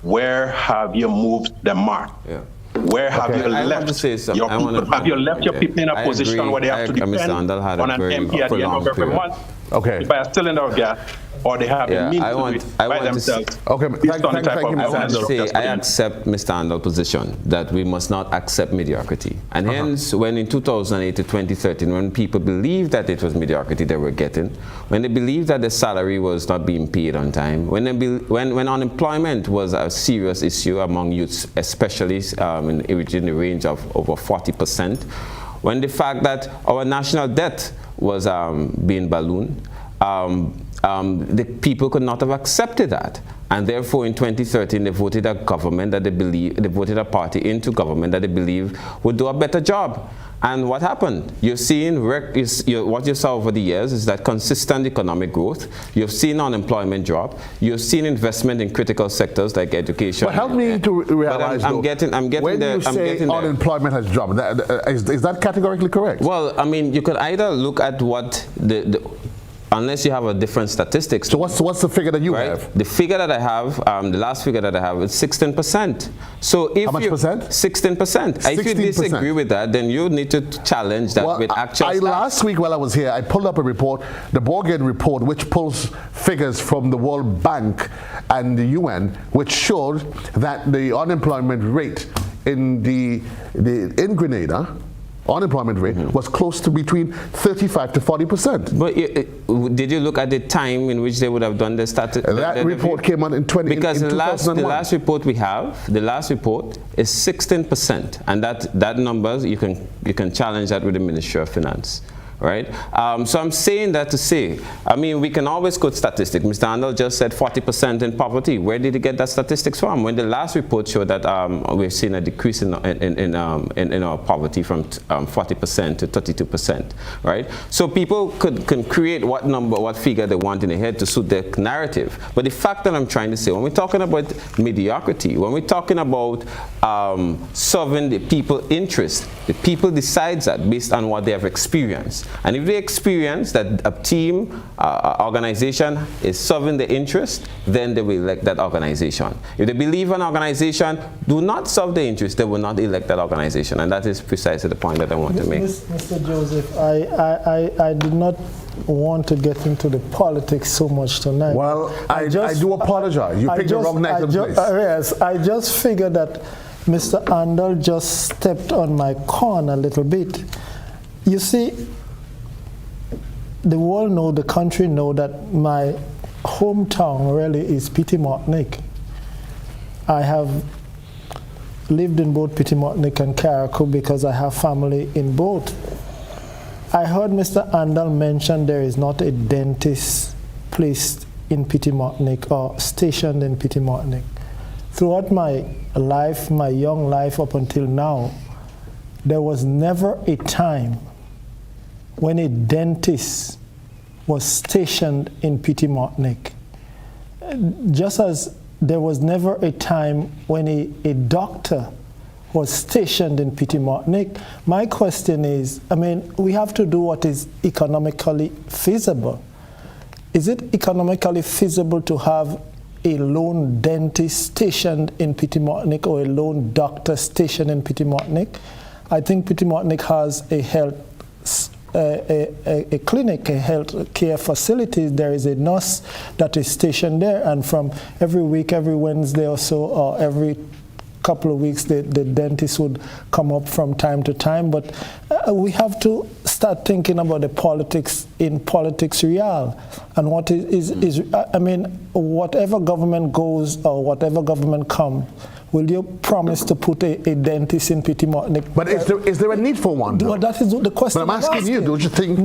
where have you moved the mark? Yeah. Where have you left your people? Have you left your people in a position where they have to depend on an MP at the end of every month? Okay. If I still in our gas, or they have the means to do it by themselves. Okay, thank you, Mr. Andall. I accept Mr. Andall's position that we must not accept mediocrity. And hence, when in 2008 to 2013, when people believed that it was mediocrity they were getting, when they believed that the salary was not being paid on time, when unemployment was a serious issue among youths, especially in the range of over 40%, when the fact that our national debt was being ballooned, the people could not have accepted that, and therefore in 2013 they voted a government that they voted a party into government that they believe would do a better job. And what happened? You've seen what you saw over the years is that consistent economic growth. You've seen unemployment drop. You've seen investment in critical sectors like education. But help me to realize. I'm getting when you say unemployment has dropped, is that categorically correct? Well, I mean, you could either look at what unless you have a different statistics. So what's the figure that you have? The figure that I have, the last figure that I have is 16%. So if how much percent? 16%. If you disagree with that, then you need to challenge that with actual stats. Last week while I was here, I pulled up a report, the Borgen report, which pulls figures from the World Bank and the UN, which showed that the unemployment rate in Grenada, unemployment rate was close to between 35 to 40%. But did you look at the time in which they would have done the statistics? That report came out in 2001. Because the last report we have, the last report is 16%, and that numbers you can challenge that with the Ministry of Finance. Right? So I'm saying that to say, I mean, we can always quote statistics. Mr. Andall just said 40% in poverty. Where did he get that statistics from? When the last report showed that we've seen a decrease in our poverty from 40% to 32%, right? So people can create what figure they want in their head to suit their narrative. But the fact that I'm trying to say, when we're talking about mediocrity, when we're talking about serving the people's interest, the people decides that based on what they have experienced. And if they experience that a team, organization is serving the interest, then they will elect that organization. If they believe an organization do not serve the interest, they will not elect that organization. And that is precisely the point that I want to make. Mr. Joseph, I did not want to get into the politics so much tonight. Well, I do apologize. You picked the wrong night and place. Yes, I just figured that Mr. Andall just stepped on my corn a little bit. You see, the world know, the country know that my hometown really is Petimotnik. I have lived in both Petimotnik and Carriacou because I have family in both. I heard Mr. Andall mention there is not a dentist placed in Petimotnik or stationed in Petimotnik. Throughout my life, my young life up until now, there was never a time when a dentist was stationed in Petimotnik. Just as there was never a time when a doctor was stationed in Petimotnik. My question is, I mean, we have to do what is economically feasible. Is it economically feasible to have a lone dentist stationed in Petimotnik or a lone doctor stationed in Petimotnik? I think Petimotnik has a clinic, a health care facility. There is a nurse that is stationed there, and from every week, every Wednesday or so, or every couple of weeks the dentist would come up from time to time, but we have to start thinking about the politics in politics real, and what is I mean, whatever government goes or whatever government comes, will you promise to put a dentist in Pitimonik? But is there a need for one? Well, that is the question. But I'm asking you, don't you think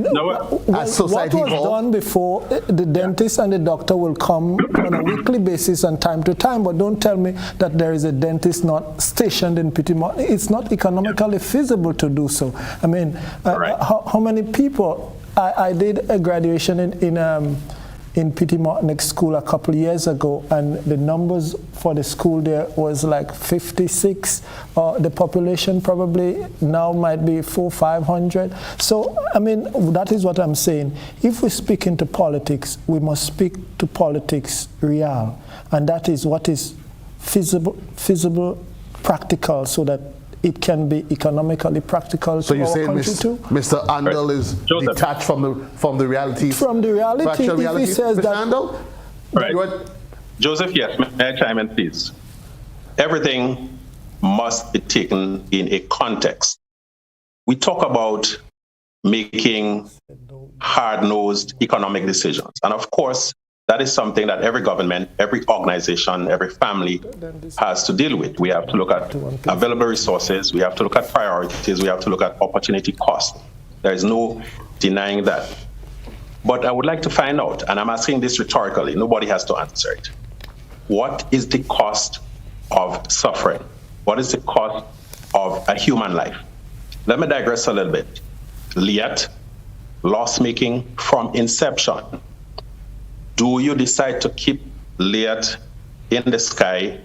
as society what was done before, the dentist and the doctor will come on a weekly basis and time to time, but don't tell me that there is a dentist not stationed in Pitimonik. It's not economically feasible to do so. I mean, how many people? I did a graduation in Pitimonik school a couple of years ago, and the numbers for the school there was like 56. The population probably now might be 400-500. So, I mean, that is what I'm saying. If we speak into politics, we must speak to politics real, and that is what is feasible, practical, so that it can be economically practical to our country too. Mr. Andall is detached from the reality. From the reality, if he says Mr. that. Andall? Right. Joseph, yes, may I chime in, please? Everything must be taken in a context. We talk about making hard-nosed economic decisions, and of course, that is something that every government, every organization, every family has to deal with. We have to look at available resources. We have to look at priorities. We have to look at opportunity cost. There is no denying that. But I would like to find out, and I'm asking this rhetorically, nobody has to answer it. What is the cost of suffering? What is the cost of a human life? Let me digress a little bit. Liat, loss-making from inception. Do you decide to keep Liat in the sky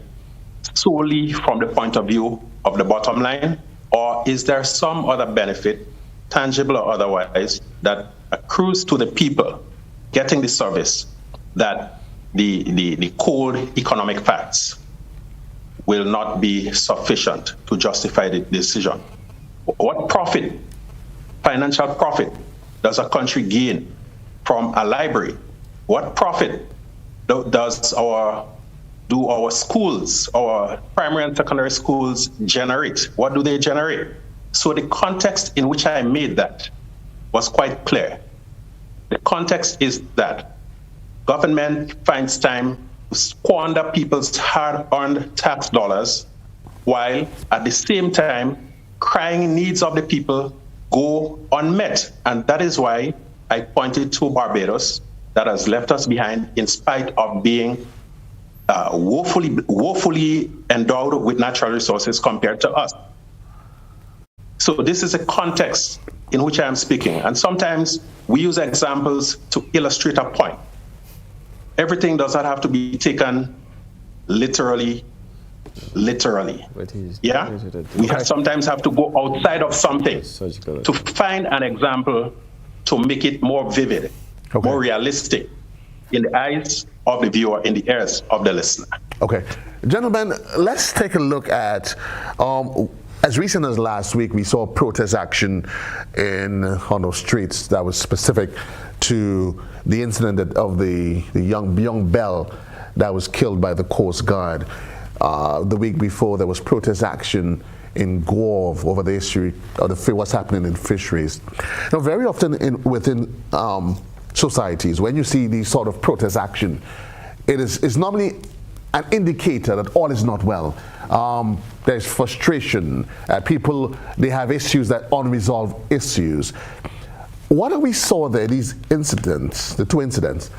solely from the point of view of the bottom line? Or is there some other benefit, tangible or otherwise, that accrues to the people getting the service that the cold economic facts will not be sufficient to justify the decision? What profit, financial profit, does a country gain from a library? What profit do our schools, our primary and secondary schools generate? What do they generate? So the context in which I made that was quite clear. The context is that government finds time to squander people's hard-earned tax dollars, while at the same time, crying needs of the people go unmet. And that is why I pointed to Barbados, that has left us behind in spite of being woefully endowed with natural resources compared to us. So this is a context in which I am speaking. And sometimes we use examples to illustrate a point. Everything does not have to be taken literally. Yeah? We sometimes have to go outside of something to find an example to make it more vivid. Okay. More realistic in the eyes of the viewer, in the ears of the listener. Okay. Gentlemen, let's take a look at, as recent as last week, we saw protest action on those streets that was specific to the incident of the young Belle that was killed by the Coast Guard. The week before, there was protest action in Grove over the issue of what's happening in fisheries. Now, very often within societies, when you see these sort of protest action, it's normally an indicator that all is not well. There's frustration. People, they have issues, that unresolved issues. What we saw there, these incidents, the two incidents,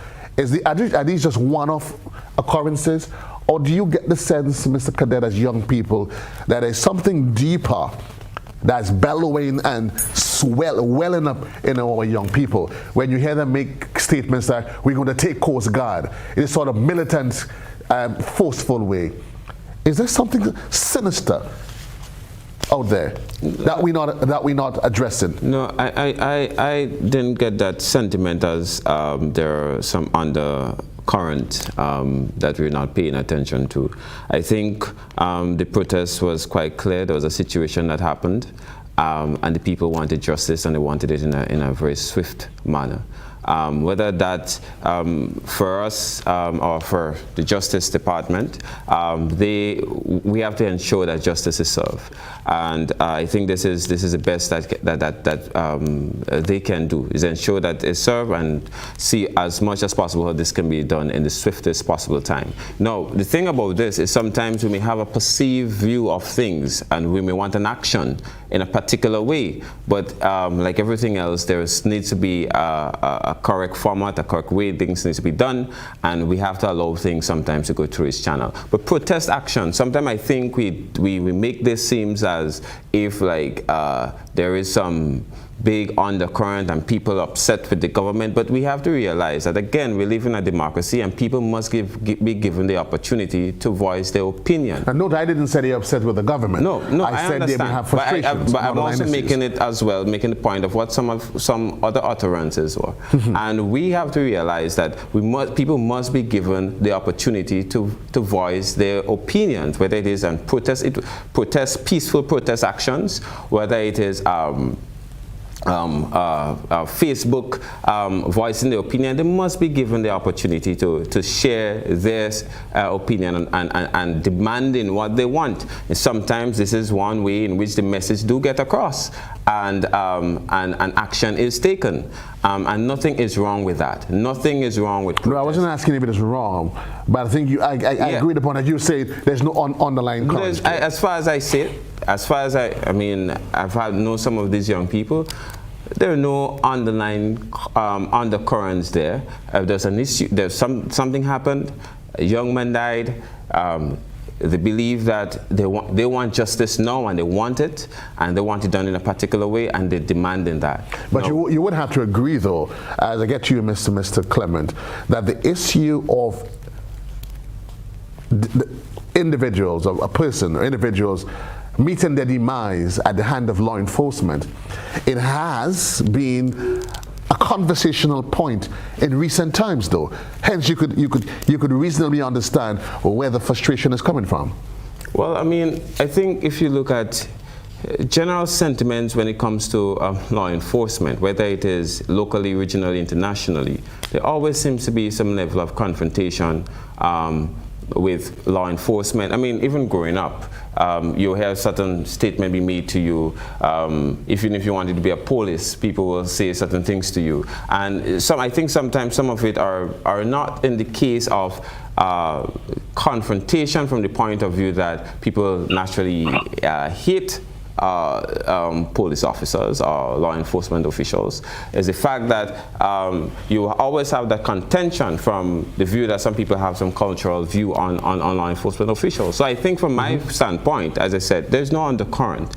are these just one-off occurrences? Or do you get the sense, Mr. Cadet, as young people, that there's something deeper that's bellowing and welling up in our young people? When you hear them make statements that we're going to take Coast Guard in a sort of militant, forceful way, is there something sinister out there that we're not addressing? No, I didn't get that sentiment, as there are some undercurrent that we're not paying attention to. I think the protest was quite clear. There was a situation that happened, and the people wanted justice, and they wanted it in a very swift manner. whether that for us or for the Justice Department, we have to ensure that justice is served, and I think this is the best that they can do, is ensure that it's served and see as much as possible how this can be done in the swiftest possible time. Now, the thing about this is sometimes we may have a perceived view of things and we may want an action in a particular way, but like everything else, there needs to be a correct format, a correct way things need to be done, and we have to allow things sometimes to go through its channel. But protest action, sometimes I think we make this seems as if like there is some big undercurrent and people upset with the government, but we have to realize that again we live in a democracy and people must be given the opportunity to voice their opinion. And note, I didn't say they're upset with the government. No, I said they may have frustrations. But I'm also making it as well, making the point of what some other utterances were. And we have to realize that people must be given the opportunity to voice their opinions, whether it is on peaceful protest actions, whether it is Facebook voicing their opinion. They must be given the opportunity to share their opinion and demanding what they want. And sometimes this is one way in which the message do get across, and action is taken. And nothing is wrong with that. Nothing is wrong with protest. No, I wasn't asking if it is wrong, but I think I agreed upon that. You say there's no underlying cause. As far as I see it, I mean, I've known some of these young people. There are no underlying undercurrents there. If there's an issue, something happened, a young man died. They believe that they want justice now, and they want it done in a particular way, and they're demanding that. But you would have to agree, though, as I get to you, Mr. Clement, that the issue of the individuals, of a person or individuals meeting their demise at the hand of law enforcement, it has been a conversational point in recent times, though. Hence, you could reasonably understand where the frustration is coming from. Well, I mean, I think if you look at general sentiments when it comes to law enforcement, whether it is locally, regionally, internationally, there always seems to be some level of confrontation with law enforcement. I mean, even growing up, you hear a certain statement be made to you. Even if you wanted to be a police, people will say certain things to you. And I think sometimes some of it are not in the case of confrontation from the point of view that people naturally hate police officers or law enforcement officials. Is the fact that you always have that contention from the view that some people have some cultural view on law enforcement officials. So I think from my standpoint, as I said, there's no undercurrent.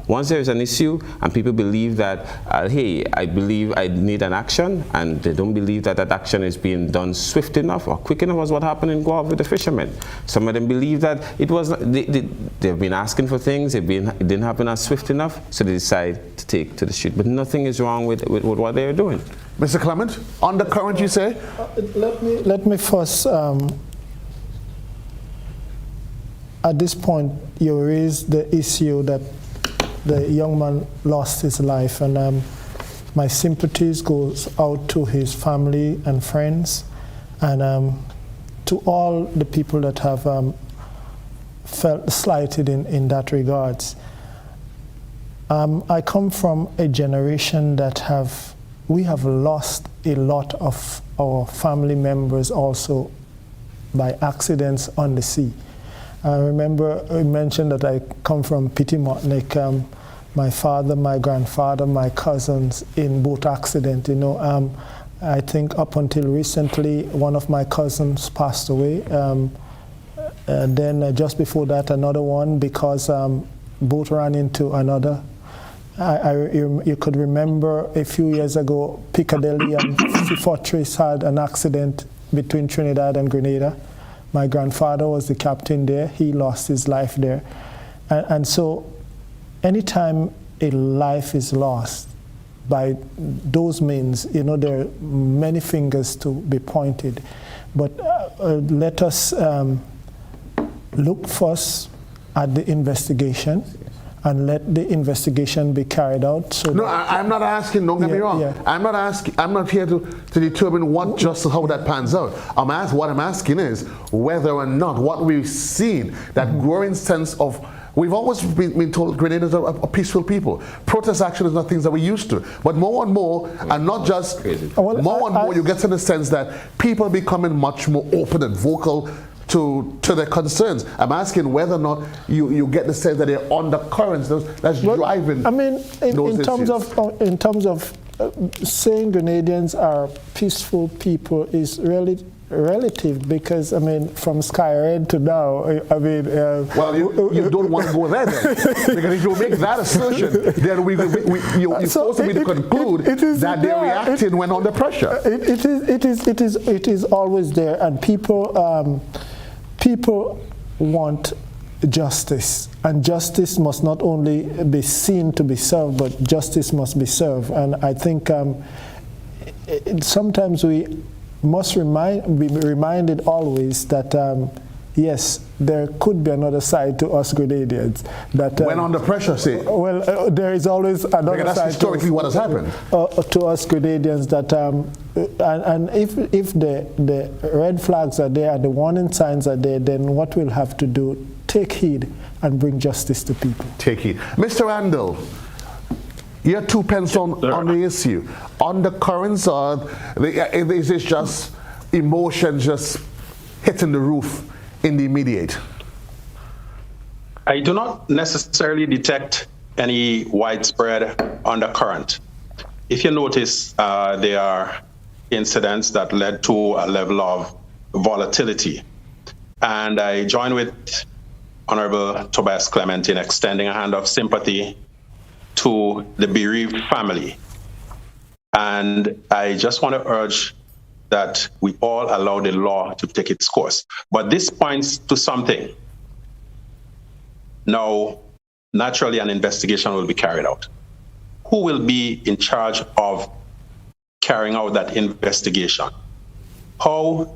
Once there's an issue and people believe that, hey, I believe I need an action, and they don't believe that that action is being done swift enough or quick enough, as what happened in Guelph with the fishermen. Some of them believe that it was they've been asking for things, it didn't happen as swift enough, so they decide to take to the street. But nothing is wrong with what they're doing. Mr. Clement, undercurrent, you say? Let me first, at this point, you raised the issue that the young man lost his life, and my sympathies goes out to his family and friends, and to all the people that have felt slighted in that regards. I come from a generation that we have lost a lot of our family members also by accidents on the sea. I remember I mentioned that I come from Pitimotnik. My father, my grandfather, my cousins in boat accident. You know, I think up until recently, one of my cousins passed away. And then just before that, another one, because boat ran into another. You could remember a few years ago, Piccadilly and Fortress had an accident between Trinidad and Grenada. My grandfather was the captain there. He lost his life there. And so anytime a life is lost by those means, you know, there are many fingers to be pointed. But let us look first at the investigation and let the investigation be carried out. So no, I'm not asking, don't get me wrong. Yeah. I'm not here to determine what justice, how that pans out. What I'm asking is whether or not what we've seen, that growing sense of, we've always been told Grenadians are peaceful people. Protest action is not things that we used to. But more and more, and not just, more and more, you get to the sense that people are becoming much more open and vocal to their concerns. I'm asking whether or not you get the sense that they're undercurrents that's driving. I mean, in terms of saying Grenadians are peaceful people is really relative, because I mean, from Sky Red to now, I mean. Well, you don't want to go there then, because if you make that assertion, then you're supposed to be to conclude that they're reacting when under pressure. It is always there, and people want justice, and justice must not only be seen to be served, but justice must be served. And I think sometimes we must be reminded always that yes, there could be another side to us Grenadians. That when under pressure, say. Well, there is always another because that's side. Historically, what has happened to us Grenadians. That and if the red flags are there and the warning signs are there, then what we'll have to do, take heed and bring justice to people. Take heed, Mr. Andall. Your 2 pence on the issue. Undercurrents, or is this just emotion just hitting the roof in the immediate? I do not necessarily detect any widespread undercurrent. If you notice, there are incidents that led to a level of volatility. And I join with Honorable Tobias Clement in extending a hand of sympathy to the bereaved family. And I just want to urge that we all allow the law to take its course. But this points to something. Now, naturally, an investigation will be carried out. Who will be in charge of carrying out that investigation? How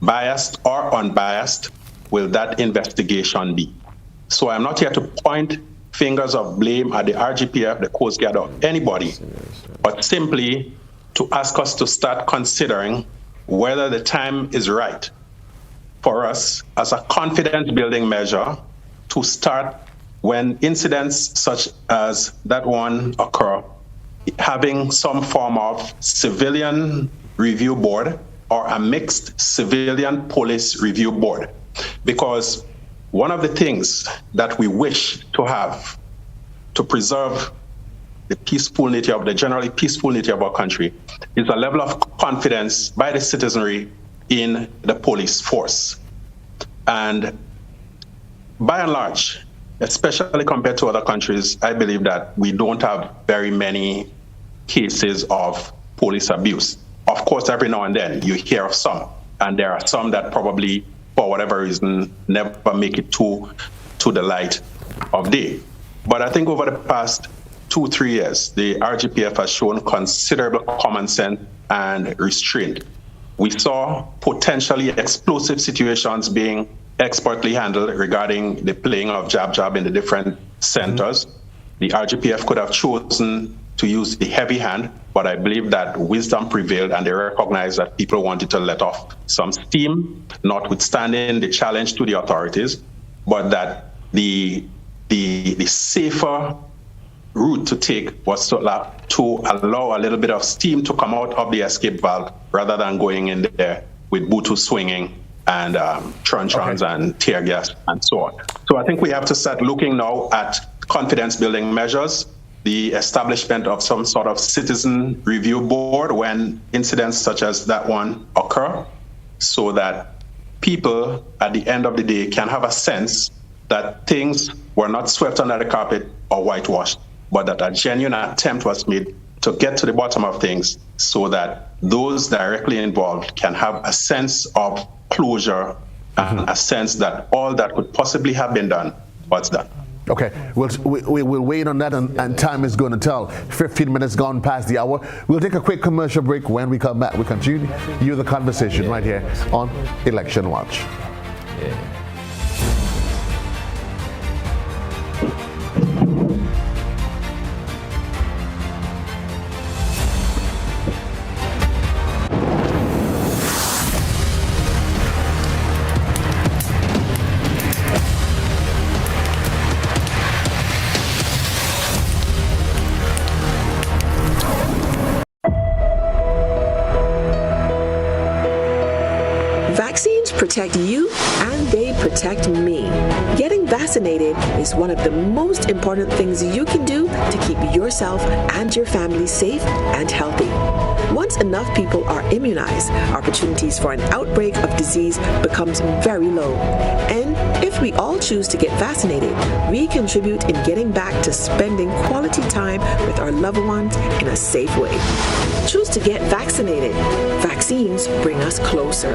biased or unbiased will that investigation be? So I'm not here to point fingers of blame at the RGPF, the Coast Guard, or anybody, but simply to ask us to start considering whether the time is right for us as a confidence building measure to start when incidents such as that one occur, having some form of civilian review board or a mixed civilian police review board. Because one of the things that we wish to have to preserve the peaceful nature of the generally peaceful nature of our country is a level of confidence by the citizenry in the police force. And by and large, especially compared to other countries, I believe that we don't have very many cases of police abuse. Of course, every now and then you hear of some, and there are some that probably, for whatever reason, never make it to the light of day. But I think over the past 2-3 years, the RGPF has shown considerable common sense and restraint. We saw potentially explosive situations being expertly handled regarding the playing of jab in the different centers. The RGPF could have chosen to use the heavy hand, but I believe that wisdom prevailed and they recognized that people wanted to let off some steam, notwithstanding the challenge to the authorities, but that the safer route to take was to allow a little bit of steam to come out of the escape valve rather than going in there with Bluetooth swinging and truncheons and tear gas and so on. So I think we have to start looking now at confidence building measures, the establishment of some sort of citizen review board when incidents such as that one occur, so that people at the end of the day can have a sense that things were not swept under the carpet or whitewashed, but that a genuine attempt was made to get to the bottom of things so that those directly involved can have a sense of closure and a sense that all that could possibly have been done was done. Okay, we'll wait on that, and time is going to tell. 15 minutes gone past the hour. We'll take a quick commercial break. When we come back, we continue the conversation right here on Election Watch. protect you and they protect me. Getting vaccinated is one of the most important things you can do to keep yourself and your family safe and healthy. Once enough people are immunized, opportunities for an outbreak of disease becomes very low. And if we all choose to get vaccinated, we contribute in getting back to spending quality time with our loved ones in a safe way. Choose to get vaccinated. Vaccines bring us closer.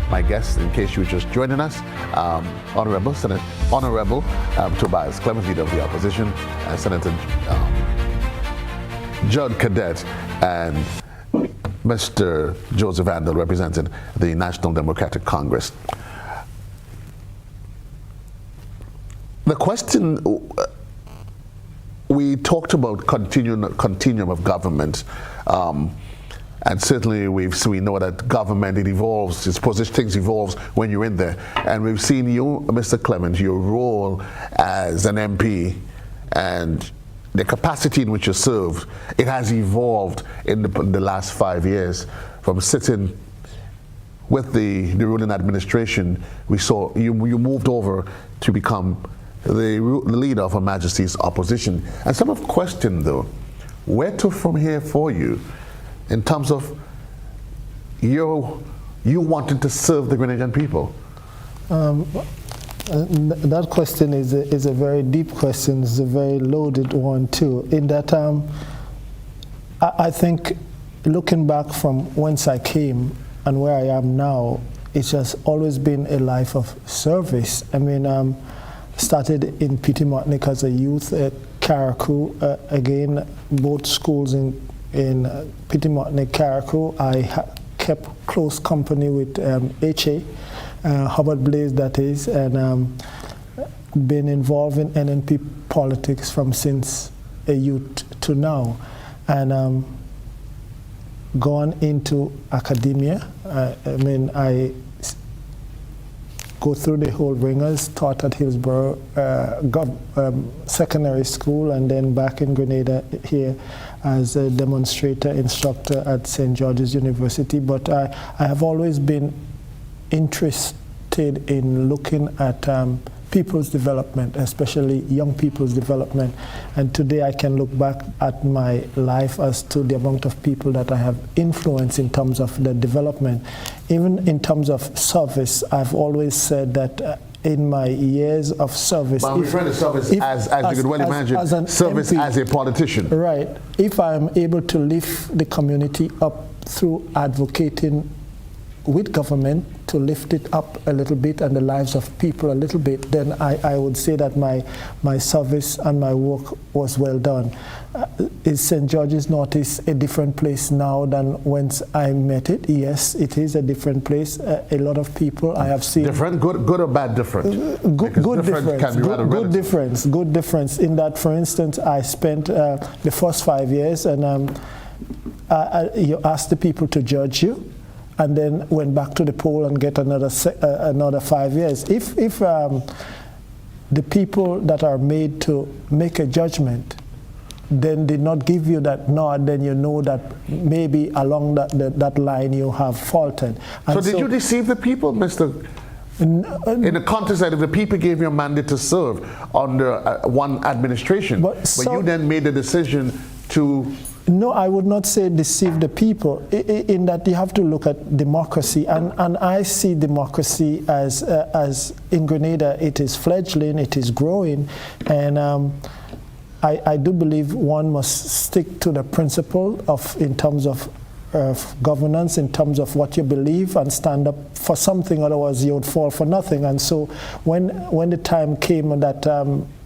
My guest, in case you were just joining us, Honorable Tobias Clement, leader of the opposition, Senator Judd Cadet, and Mr. Joseph Andall, representing the National Democratic Congress. The question, we talked about continuum of government. And certainly we know that government, it evolves, things evolves when you're in there. And we've seen you, Mr. Clement, your role as an MP and the capacity in which you served, it has evolved in the last 5 years. From sitting with the ruling administration, we saw you moved over to become the leader of Her Majesty's opposition. And some have questioned, though, where to from here for you? In terms of you wanting to serve the Grenadian people? That question is a very deep question. It's a very loaded one too. In that, I think looking back from whence I came and where I am now, it's just always been a life of service. I mean, started in Petit Martinique as a youth at Carriacou. Again, both schools in Petit Martinique, Carriacou. I kept close company with HA, Hubbard Blaze that is, and been involved in NNP politics from since a youth to now. And gone into academia. I go through the whole ringers, taught at Hillsborough Secondary School, and then back in Grenada here as a demonstrator instructor at St. George's University. But I have always been interested in looking at people's development, especially young people's development. And today I can look back at my life as to the amount of people that I have influenced in terms of the development. Even in terms of service, I've always said that in my years of service. But I'm referring to service as you could well imagine, as an service MP, as a politician. Right. If I am able to lift the community up through advocating with government to lift it up a little bit and the lives of people a little bit, then I would say that my service and my work was well done. Is St. George's Northeast a different place now than whence I met it? Yes, it is a different place. A lot of people I have seen. Different, good or bad different? Good difference. Can be rather good difference. Good difference. In that, for instance, I spent the first 5 years, and you ask the people to judge you, and then went back to the poll and get another 5 years. If the people that are made to make a judgment then did not give you that nod, then you know that maybe along that line you have faltered. And so did you deceive the people, Mr. In the context that if the people gave you a mandate to serve under one administration, but you then made the decision to... No, I would not say deceive the people, in that you have to look at democracy, and I see democracy as in Grenada, it is fledgling, it is growing, and I do believe one must stick to the principle in terms of governance, in terms of what you believe, and stand up for something, otherwise you would fall for nothing. And so when the time came that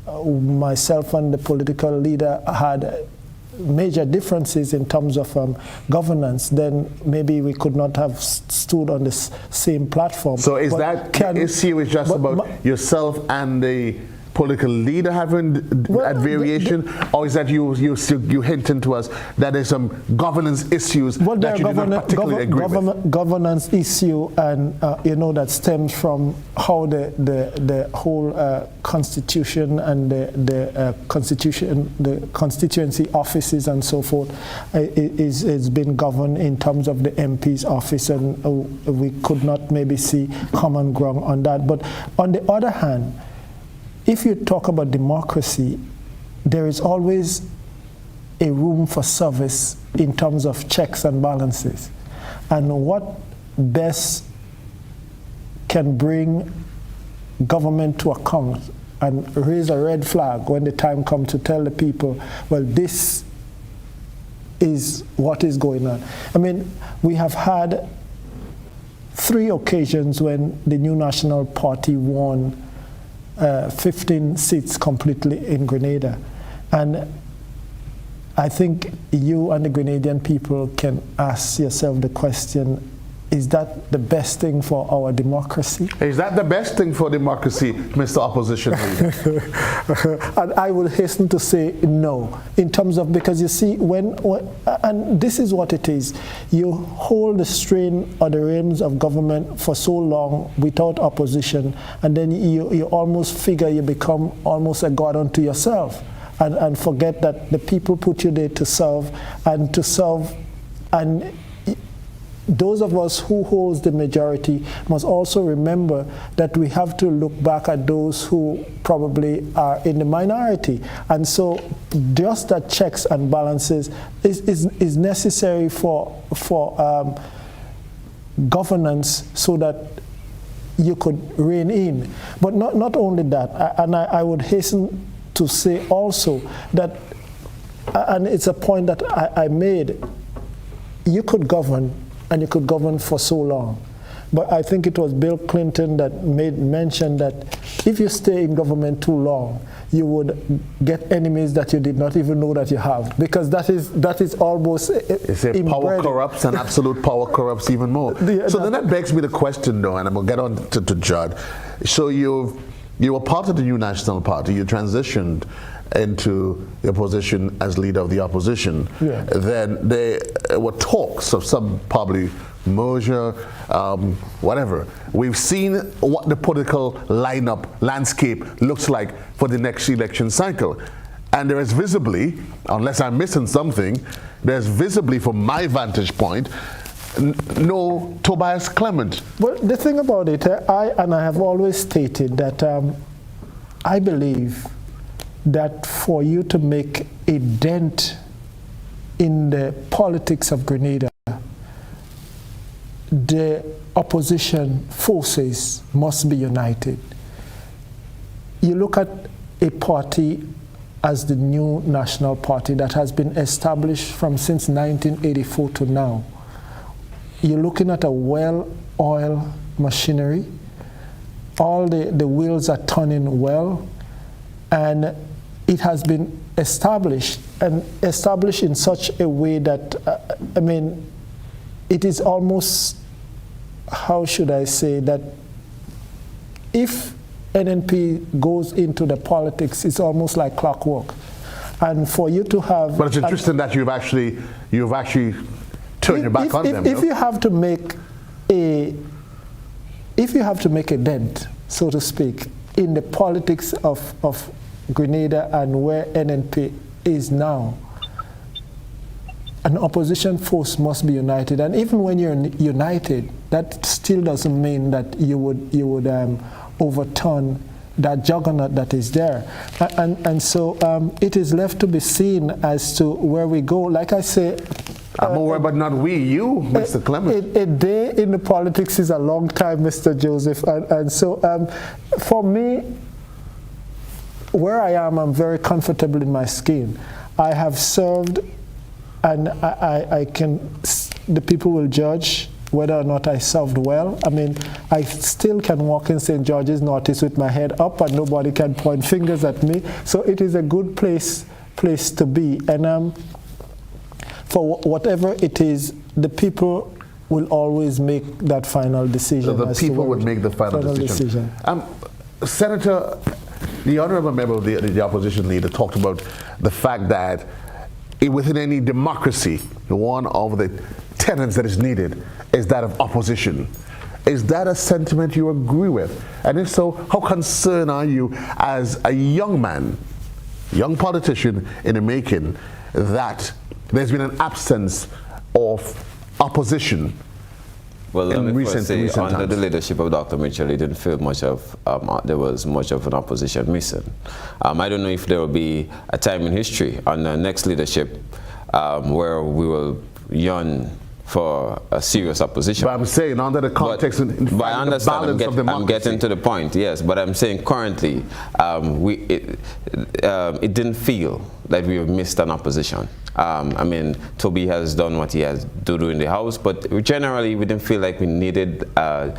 myself and the political leader had major differences in terms of governance, then maybe we could not have stood on the same platform. So is issue is just about yourself and the political leader having that variation, or is that you hinting to us that there's some governance issues that you do not particularly agree with? Governance issue, and that stems from how the whole constitution and the constituency offices and so forth is been governed in terms of the MP's office, and we could not maybe see common ground on that. But on the other hand, if you talk about democracy, there is always a room for service in terms of checks and balances. And what best can bring government to account and raise a red flag when the time comes to tell the people, well, this is what is going on. I mean, we have had 3 occasions when the New National Party won 15 seats completely in Grenada. And I think you and the Grenadian people can ask yourself the question, is that the best thing for our democracy? Is that the best thing for democracy, Mr. Opposition Leader? And I will hasten to say no, in terms of, because you see, and this is what it is, you hold the strain or the reins of government for so long without opposition, and then you almost figure you become almost a god unto yourself, and forget that the people put you there to serve, and those of us who holds the majority must also remember that we have to look back at those who probably are in the minority. And so just that checks and balances is necessary for governance, so that you could rein in. But not only that, and I would hasten to say also that, and it's a point that I made, you could govern, and you could govern for so long. But I think it was Bill Clinton that made mention that if you stay in government too long, you would get enemies that you did not even know that you have, because that is almost power corrupts, and absolute power corrupts even more. So then that begs me the question, though, and I'm going to get on to Judd. So you were part of the New National Party, you transitioned into your position as leader of the opposition. Yeah. Then there were talks of some probably merger, whatever. We've seen what the political landscape looks like for the next election cycle. And there is visibly, unless I'm missing something, there's visibly, from my vantage point, no Tobias Clement. Well, the thing about it, I have always stated that I believe that for you to make a dent in the politics of Grenada, the opposition forces must be united. You look at a party as the New National Party that has been established since 1984 to now. You're looking at a well-oiled machinery. All the wheels are turning well, and it has been established in such a way that, I mean, it is almost, how should I say, that if NNP goes into the politics, it's almost like clockwork. And for you to have... But it's interesting that you've actually turned your back on them. If you have to make a dent, so to speak, in the politics of Grenada and where NNP is now, an opposition force must be united. And even when you're united, that still doesn't mean that you would overturn that juggernaut that is there. And so it is left to be seen as to where we go. Like I say, I'm aware, but not you, Mr. Clement. A day in the politics is a long time, Mr. Joseph. And so for me, where I am, I'm very comfortable in my skin. I have served, and the people will judge whether or not I served well. I mean, I still can walk in St. George's Notice with my head up, and nobody can point fingers at me. So it is a good place to be. And for whatever it is, the people will always make that final decision. The people would make the final decision. Senator, the honorable member of the opposition leader talked about the fact that within any democracy, one of the tenets that is needed is that of opposition. Is that a sentiment you agree with? And if so, how concerned are you as a young man, young politician in the making, that there's been an absence of opposition? Well, let me first say, under times. the leadership of Dr. Mitchell, he didn't feel much of, there was much of an opposition missing. I don't know if there will be a time in history under next leadership where we will yearn for a serious opposition. But I'm saying under the context but I understand, I'm getting to the point, yes, but I'm saying currently it didn't feel that we have missed an opposition. I mean, Toby has done what he has to do in the House, but generally we didn't feel like we needed, let's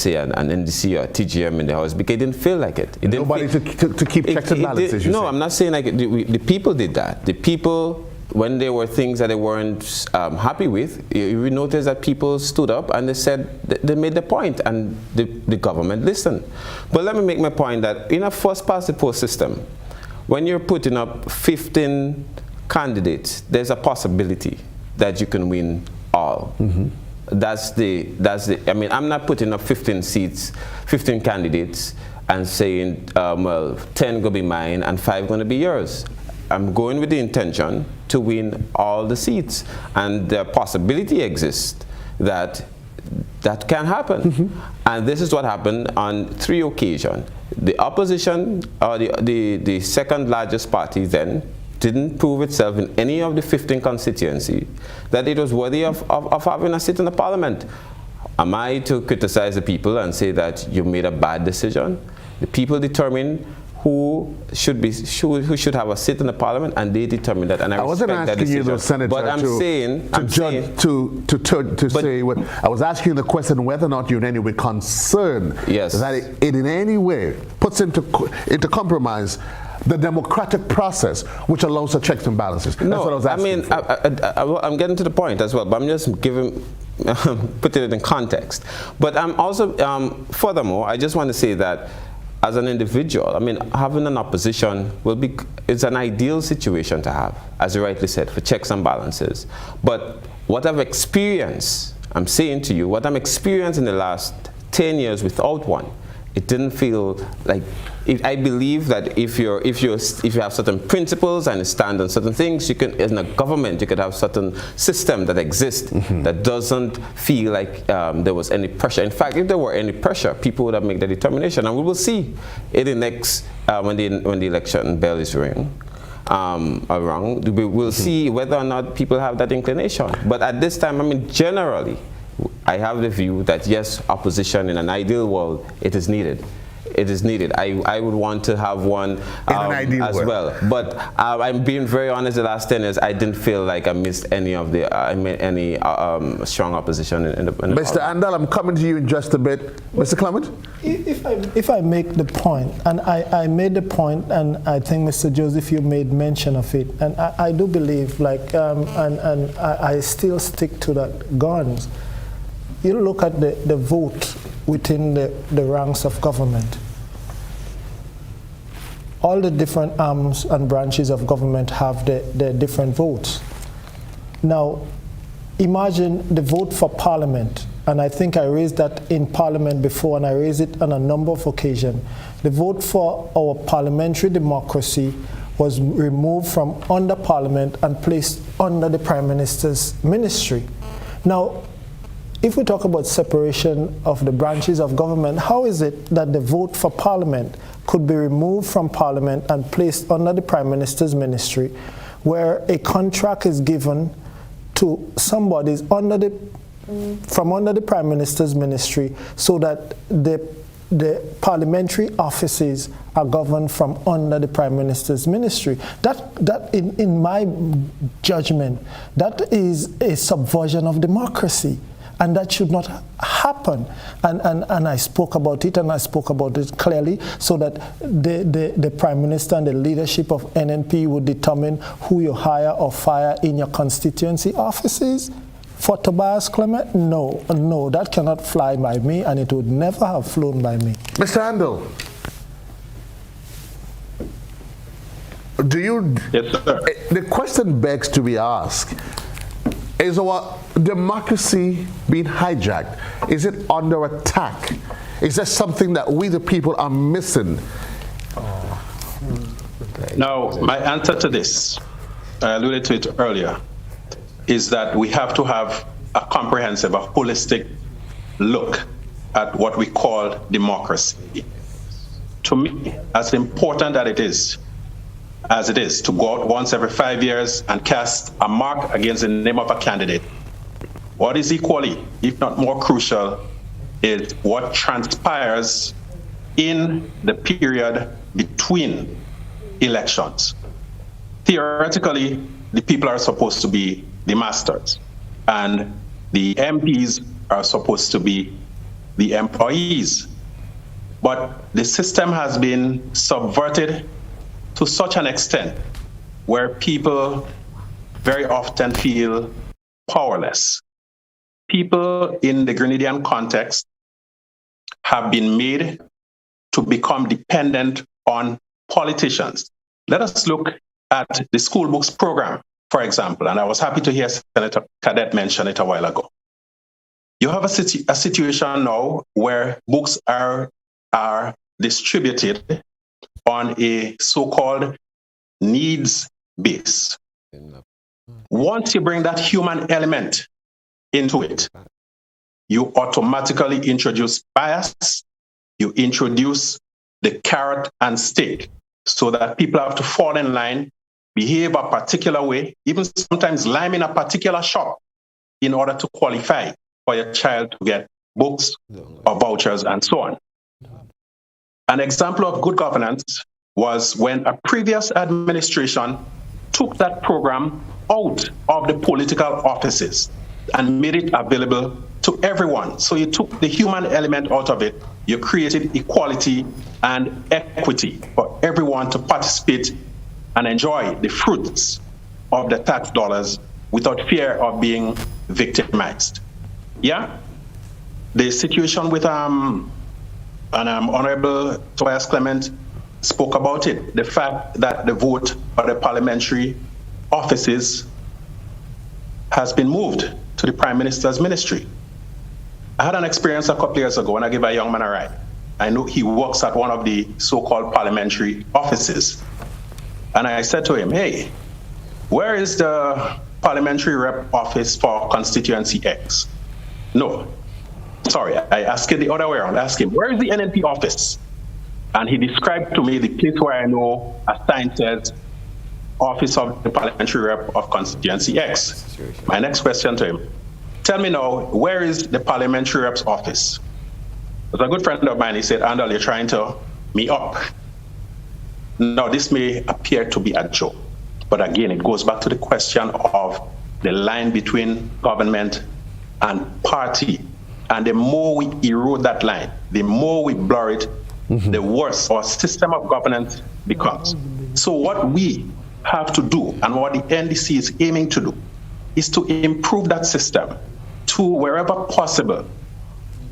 say, an NDC or a TGM in the House, because it didn't feel like it. Nobody to keep checks and balances, you say. I'm not saying like the people did that. The people, when there were things that they weren't happy with, you notice that people stood up and they said, they made the point, and the government listened. But let me make my point that in a first-past-the-post system, when you're putting up 15 candidates, there's a possibility that you can win all. Mm-hmm. That's the, I mean, I'm not putting up 15 seats, 15 candidates and saying, well, 10 gonna be mine and 5 gonna be yours. I'm going with the intention to win all the seats, and the possibility exists that that can happen. Mm-hmm. And this is what happened on 3 occasions. The opposition, or the second largest party then, didn't prove itself in any of the 15 constituencies that it was worthy of having a seat in the parliament. Am I to criticize the people and say that you made a bad decision? The people determine who should have a seat in the parliament, and they determine that. And I wasn't respect that asking you, decision. though, Senator, but I'm saying, say what I was asking the question whether or not you're in any way concerned that it in any way puts into compromise the democratic process, which allows the checks and balances. That's what I was asking. I mean, I'm getting to the point as well, but I'm just putting it in context. But I'm also, furthermore, I just want to say that as an individual, I mean, having an opposition it's an ideal situation to have, as you rightly said, for checks and balances. But what I've experienced, I'm saying to you, what I'm experiencing in the last 10 years without one, it didn't feel like, I believe that if you have certain principles and stand on certain things, you can, in a government, you could have certain system that exists that doesn't feel like there was any pressure. In fact, if there were any pressure, people would have made the determination, and we will see in the next when the election bell is ringing. Around, we'll see whether or not people have that inclination. But at this time, I mean, generally, I have the view that yes, opposition in an ideal world, it is needed. It is needed. I would want to have one as well. But I'm being very honest. The last 10 years, I didn't feel like I missed any of the strong opposition in the Mr. Andall, I'm coming to you in just a bit. Mr. Clement? If I make the point, and I made the point, and I think Mr. Joseph, you made mention of it, and I do believe, like, and I still stick to that guns. You look at the vote within the ranks of government. All the different arms and branches of government have their different votes. Now, imagine the vote for Parliament, and I think I raised that in Parliament before, and I raised it on a number of occasions. The vote for our parliamentary democracy was removed from under Parliament and placed under the Prime Minister's ministry. Now, if we talk about separation of the branches of government, how is it that the vote for Parliament could be removed from Parliament and placed under the Prime Minister's ministry, where a contract is given to somebody from under the Prime Minister's ministry, so that the parliamentary offices are governed from under the Prime Minister's ministry? That in my judgment, that is a subversion of democracy. And that should not happen. And I spoke about it, and I spoke about it clearly, so that the Prime Minister and the leadership of NNP would determine who you hire or fire in your constituency offices. For Tobias Clement, no, that cannot fly by me, and it would never have flown by me. Mr. Andall, do you? Yes, sir. The question begs to be asked: is our democracy being hijacked? Is it under attack? Is there something that we, the people, are missing? Now, my answer to this, I alluded to it earlier, is that we have to have a comprehensive, a holistic look at what we call democracy. To me, as important as it is to go out once every 5 years and cast a mark against the name of a candidate, what is equally, if not more crucial, is what transpires in the period between elections. Theoretically, the people are supposed to be the masters, and the MPs are supposed to be the employees. But the system has been subverted to such an extent where people very often feel powerless. People in the Grenadian context have been made to become dependent on politicians. Let us look at the school books program, for example, and I was happy to hear Senator Cadet mention it a while ago. You have a situation now where books are distributed on a so-called needs base. Once you bring that human element into it, you automatically introduce bias, you introduce the carrot and stick, so that people have to fall in line, behave a particular way, even sometimes line in a particular shop in order to qualify for your child to get books or vouchers and so on. An example of good governance was when a previous administration took that program out of the political offices and made it available to everyone. So you took the human element out of it, you created equality and equity for everyone to participate and enjoy the fruits of the tax dollars without fear of being victimized. Yeah? The situation with Honorable Tobias Clement spoke about it, the fact that the vote for the parliamentary offices has been moved to the Prime Minister's ministry. I had an experience a couple years ago when I gave a young man a ride. I know he works at one of the so-called parliamentary offices. And I said to him, hey, where is the parliamentary rep office for constituency X? No, sorry, I asked it the other way around. I asked him, where is the NNP office? And he described to me the place where I know a sign says, Office of the Parliamentary Rep of Constituency X. My next question to him, tell me now, where is the Parliamentary Rep's office? As a good friend of mine, he said, Andall, you're trying to me up. Now, this may appear to be a joke, but again, it goes back to the question of the line between government and party. And the more we erode that line, the more we blur it, the worse our system of governance becomes. So what we have to do, and what the NDC is aiming to do, is to improve that system to, wherever possible,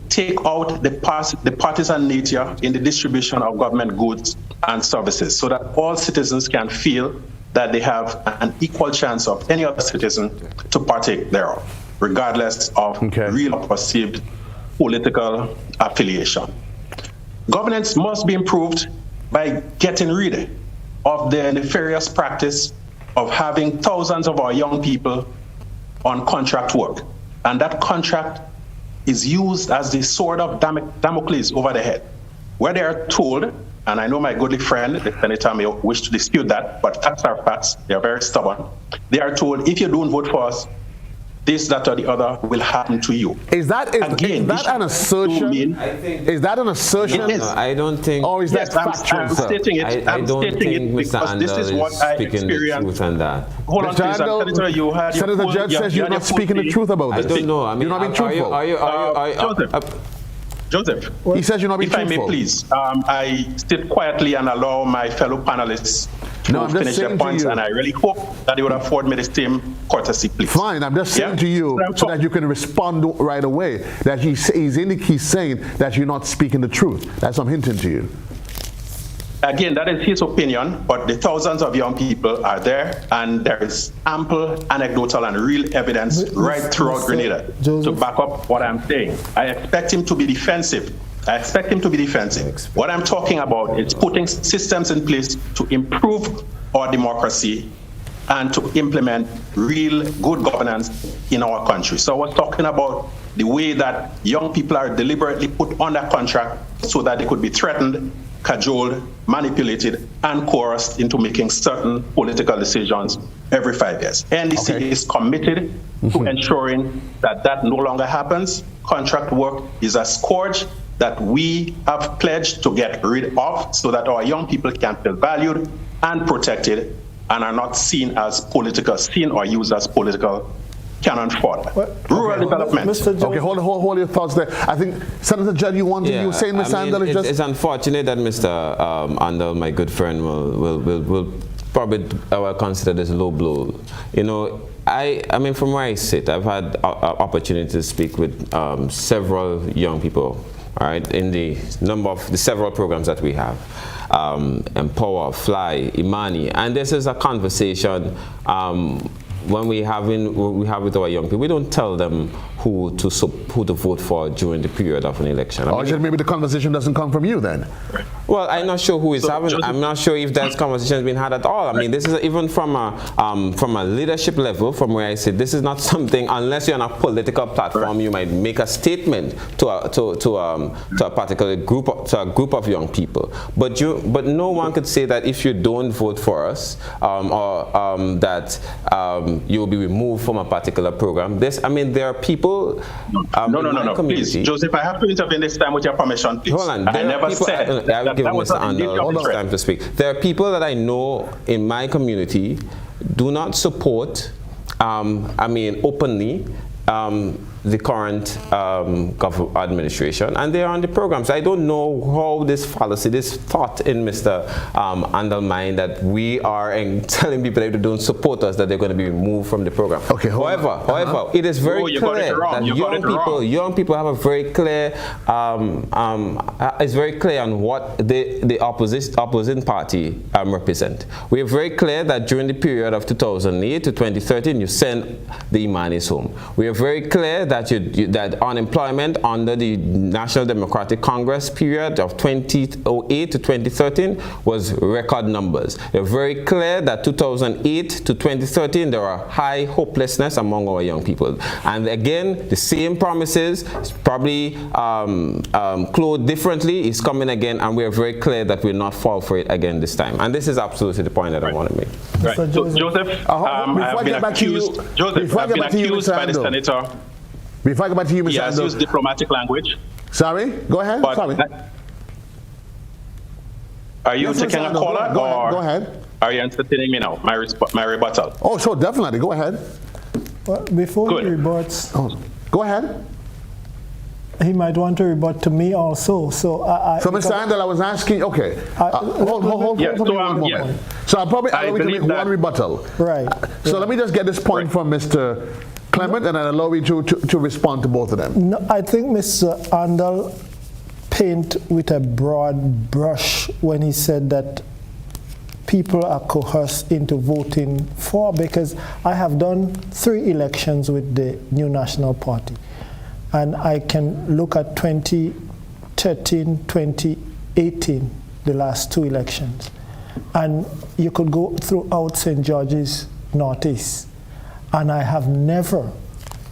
take out the partisan nature in the distribution of government goods and services, so that all citizens can feel that they have an equal chance of any other citizen to partake thereof, regardless of real or perceived political affiliation. Governance must be improved by getting rid of the nefarious practice of having thousands of our young people on contract work. And that contract is used as the sword of Damocles over the head, where they are told, and I know my goodly friend, the senator, may wish to dispute that, but facts are facts, they are very stubborn. They are told, if you don't vote for us, this, that, or the other will happen to you. Is that an assertion? Is that an assertion? It is. No, I don't think. Or is that factual, I'm sir? stating it. I don't think Mr. because this is what I speaking the experienced. truth on that. Hold on, please. Senator, you had your Senator full- Judd you- says you you're had not your full speaking the plea. truth about I this. don't know. I mean, You're not being truthful. Joseph, He says you're not being if I may truthful. please, I sit quietly and allow my fellow panelists No, to I'm just finish their saying to points, you. and I really hope that they would afford me the same courtesy, please. Fine, I'm just saying to you so that you can respond right away that he's saying that you're not speaking the truth. That's what I'm hinting to you. Again, that is his opinion, but the thousands of young people are there, and there is ample anecdotal and real evidence right throughout Grenada to back up what I'm saying. I expect him to be defensive. What I'm talking about is putting systems in place to improve our democracy and to implement real good governance in our country. So I was talking about the way that young people are deliberately put under contract so that they could be threatened, cajoled, manipulated, and coerced into making certain political decisions every 5 years. NDC is committed to ensuring that that no longer happens. Contract work is a scourge that we have pledged to get rid of so that our young people can feel valued and protected and are not seen or used as political cannon fodder. Rural development. Okay, hold your thoughts there. I think, Senator Judd, you were saying, Mr. Andall, it's unfortunate that Mr. Andall, my good friend, will probably consider this low blow. You know, I mean, from where I sit, I've had opportunity to speak with several young people, all right, in the several programs that we have. Empower, Fly, Imani, and this is a conversation when we have with our young people. We don't tell them who to vote for during the period of an election. Or maybe the conversation doesn't come from you then. Well, I'm not sure who is having. I'm not sure if that conversation has been had at all. I mean, this is even from a leadership level, from where I sit. This is not something, unless you're on a political platform, you might make a statement to a particular group, to a group of young people. But no one could say that if you don't vote for us, that you will be removed from a particular program. There are people. No, please, Joseph, I have to intervene this time with your permission, please. Hold on. I never said I will give Mr. Andall time to speak. There are people that I know in my community do not support, openly, the current administration, and they are on the programs. I don't know how this fallacy, this thought in Mr. Andall's mind that we are telling people that they don't support us, that they're going to be removed from the program. Okay, however, it is very clear that young people have a very clear, it's very clear on what the opposing party represent. We are very clear that during the period of 2008 to 2013, you send the Imanis home. We are very clear that that unemployment under the National Democratic Congress period of 2008 to 2013 was record numbers. They're very clear that 2008 to 2013 there are high hopelessness among our young people. And again, the same promises, probably clothed differently, is coming again, and we are very clear that we'll not fall for it again this time. And this is absolutely the point that I want to make. Right. So, Joseph, I've been accused by the senator. Before I go back to you, Mr. He has used diplomatic language. Sorry? Go ahead. Sorry. Are you taking a caller? Go ahead. Are you entertaining me now? My rebuttal. Oh, sure, definitely. Go ahead. Well, before he rebuts, go ahead. He might want to rebut to me also. So Mr. Andall, I was asking. Okay. Hold on. So I'll probably allow you to make one rebuttal. Right. So let me just get this point from Mr. Clement, and I'll allow you to respond to both of them. No, I think Mr. Andall paint with a broad brush when he said that people are coerced into voting for, because I have done 3 elections with the New National Party, and I can look at 2013, 2018, the last 2 elections, and you could go throughout St. George's Northeast, and I have never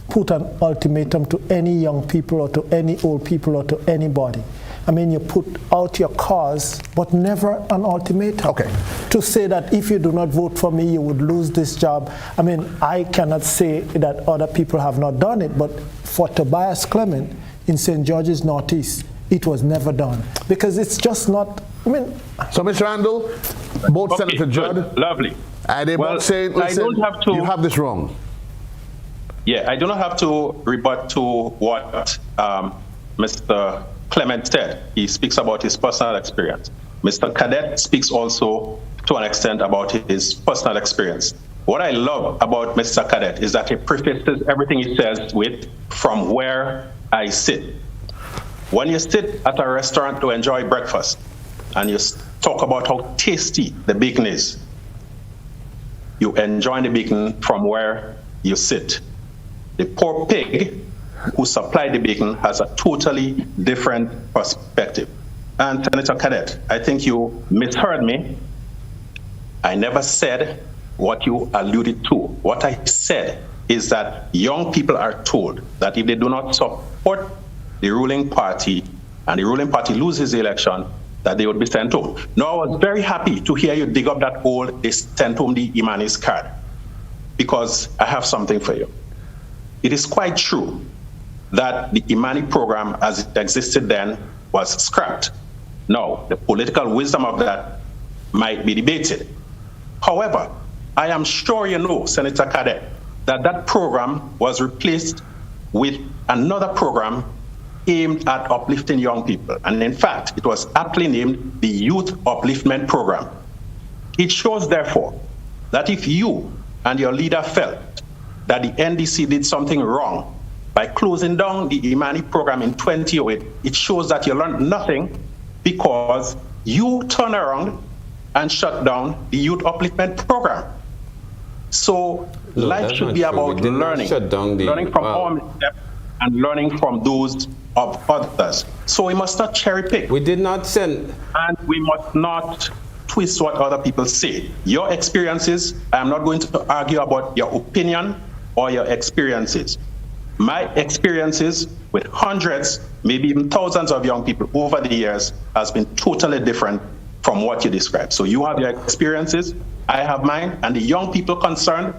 put an ultimatum to any young people or to any old people or to anybody I mean, you put out your cause, but never an ultimatum. Okay. To say that if you do not vote for me, you would lose this job. I mean, I cannot say that other people have not done it, but for Tobias Clement in St. George's Northeast, it was never done. Because it's just not, I mean... So, Mr. Andall, both Okay, Senator Judd... good. Lovely. And they both say, listen, I don't have to, you have this wrong. Yeah, I do not have to rebut to what Mr. Clement said. He speaks about his personal experience. Mr. Cadet speaks also to an extent about his personal experience. What I love about Mr. Cadet is that he prefaces everything he says with, from where I sit. When you sit at a restaurant to enjoy breakfast and you talk about how tasty the bacon is, you enjoy the bacon from where you sit. The poor pig who supplied the bacon has a totally different perspective. And Senator Cadet, I think you misheard me. I never said what you alluded to. What I said is that young people are told that if they do not support the ruling party and the ruling party loses the election, that they would be sent home. Now, I was very happy to hear you dig up that old, they sent home the Imani's card, because I have something for you. It is quite true that the Imani program as it existed then was scrapped. Now, the political wisdom of that might be debated. However, I am sure you know, Senator Cadet, that that program was replaced with another program aimed at uplifting young people. And in fact, it was aptly named the Youth Upliftment Program. It shows, therefore, that if you and your leader felt that the NDC did something wrong by closing down the Imani program in 2008, it shows that you learned nothing, because you turned around and shut down the Youth Upliftment Program. So No, life should be about learning, learning from our missteps and learning from those of others. So we must not cherry pick. We did not send. And we must not twist what other people say. Your experiences, I'm not going to argue about your opinion or your experiences. My experiences with hundreds, maybe even thousands of young people over the years has been totally different from what you described. So you have your experiences, I have mine, and the young people concerned,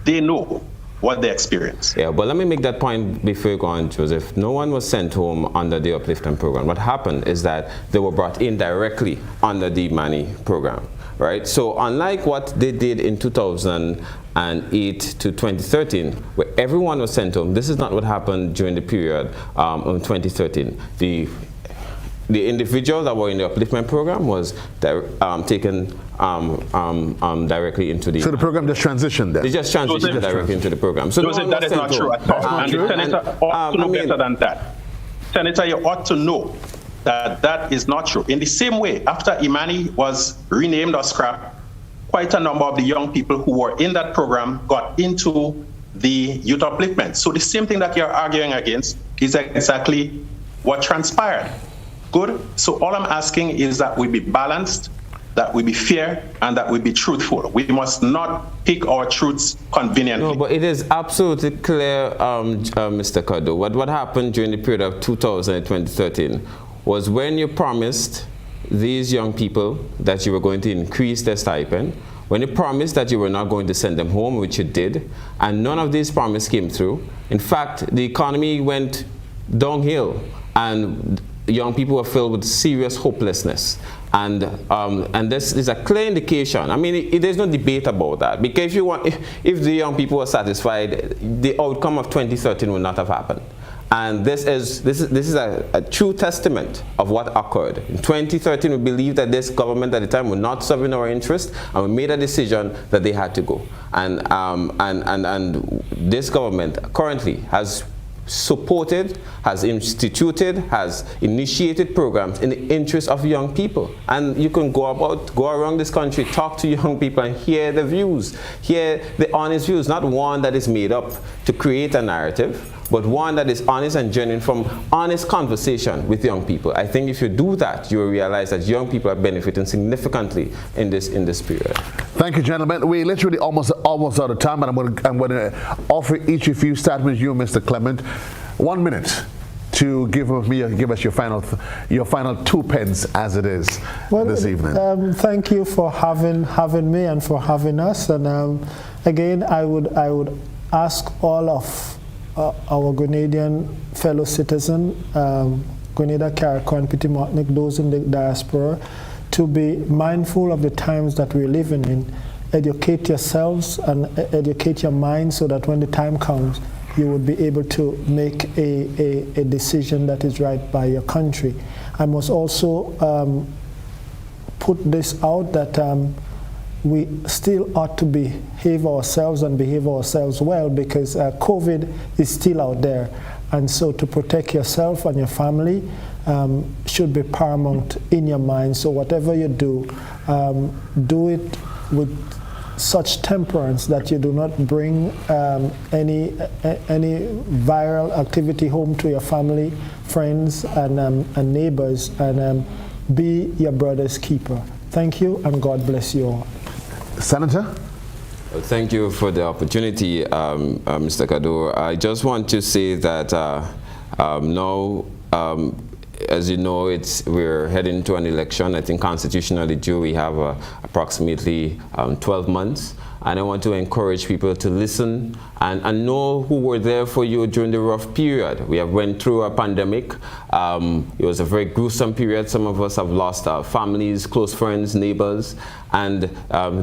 they know what they experience. Yeah, but let me make that point before you go on, Joseph. No one was sent home under the upliftment program. What happened is that they were brought in directly under the Imani program, right? So unlike what they did in 2008 to 2013, where everyone was sent home, this is not what happened during the period in 2013. The individuals that were in the upliftment program was taken directly into the... So the program just transitioned then? They just transitioned directly into the program. So Joseph, that is not true at all. And the Senator ought to know better than that. Senator, you ought to know that that is not true. In the same way, after Imani was renamed or scrapped, quite a number of the young people who were in that program got into the youth upliftment. So the same thing that you're arguing against is exactly what transpired. Good. So all I'm asking is that we be balanced, that we be fair, and that we be truthful. We must not pick our truths conveniently. No, but it is absolutely clear, Mr. Cadore, what happened during the period of 2000 and 2013 was when you promised these young people that you were going to increase their stipend, when you promised that you were not going to send them home, which you did, and none of these promises came through. In fact, the economy went downhill, and young people were filled with serious hopelessness. And this is a clear indication. I mean, there's no debate about that. Because if the young people were satisfied, the outcome of 2013 would not have happened. And this is a true testament of what occurred. In 2013, we believed that this government at the time was not serving our interest, and we made a decision that they had to go. And this government currently has supported, has instituted, has initiated programs in the interest of young people. And you can go around this country, talk to young people and hear the views, hear the honest views, not one that is made up to create a narrative, but one that is honest and genuine from honest conversation with young people. I think if you do that, you will realize that young people are benefiting significantly in this period. Thank you, gentlemen. We're literally almost out of time, and I'm going to offer each of you, starting with you, Mr. Clement, 1 minute to give us your final 2 pence as it is this evening. Thank you for having me and for having us. And again, I would ask all of our Grenadian fellow citizens, Grenada, Carriacou, Petit Martinique, those in the diaspora, to be mindful of the times that we're living in. Educate yourselves and educate your mind so that when the time comes, you would be able to make a decision that is right by your country. I must also put this out that we still ought to behave ourselves and behave ourselves well, because COVID is still out there. And so to protect yourself and your family should be paramount in your mind. So whatever you do, do it with such temperance that you do not bring any viral activity home to your family, friends, and neighbors, and be your brother's keeper. Thank you, and God bless you all. Senator? Thank you for the opportunity, Mr. Cadore. I just want to say that now, as you know, we're heading to an election. I think constitutionally due, we have approximately 12 months. And I want to encourage people to listen and know who were there for you during the rough period. We have went through a pandemic. It was a very gruesome period. Some of us have lost our families, close friends, neighbors. And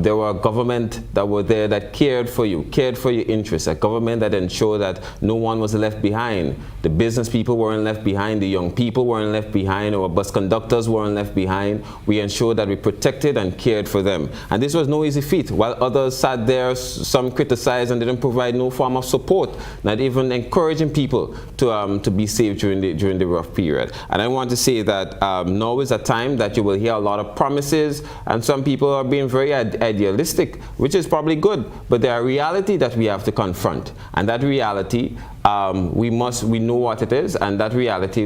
there were a government that were there that cared for you, cared for your interests, a government that ensured that no one was left behind. The business people weren't left behind, the young people weren't left behind, our bus conductors weren't left behind. We ensured that we protected and cared for them. And this was no easy feat. While others sat there, some criticized and didn't provide no form of support, not even encouraging people to be safe during the rough period. And I want to say that now is a time that you will hear a lot of promises, and some people are being very idealistic, which is probably good, but there are reality that we have to confront, and that reality we know what it is, and that reality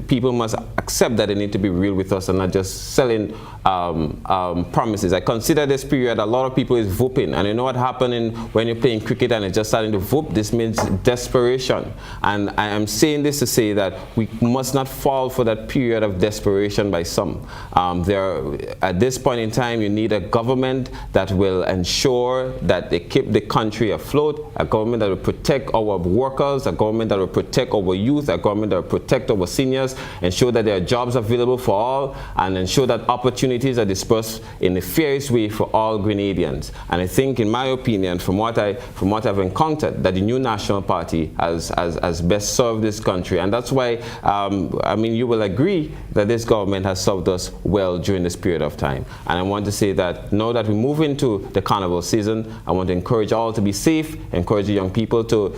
people must accept that they need to be real with us and not just selling promises. I consider this period, a lot of people is whooping, and you know what happened when you're playing cricket and it's just starting to whoop? This means desperation. And I am saying this to say that we must not fall for that period of desperation by some. At this point in time, you need a government that will ensure that they keep the country afloat, a government that will protect our workers, a government that will protect our youth, a government that will protect our seniors, ensure that there are jobs available for all, and ensure that opportunities are dispersed in the fairest way for all Grenadians. And I think, in my opinion, from what I've encountered, that the new National Party has best served this country. And that's why, I mean, you will agree that this government has served us well during this period of time. And I want to say that now that we move into the carnival season, I want to encourage all to be safe, encourage the young people to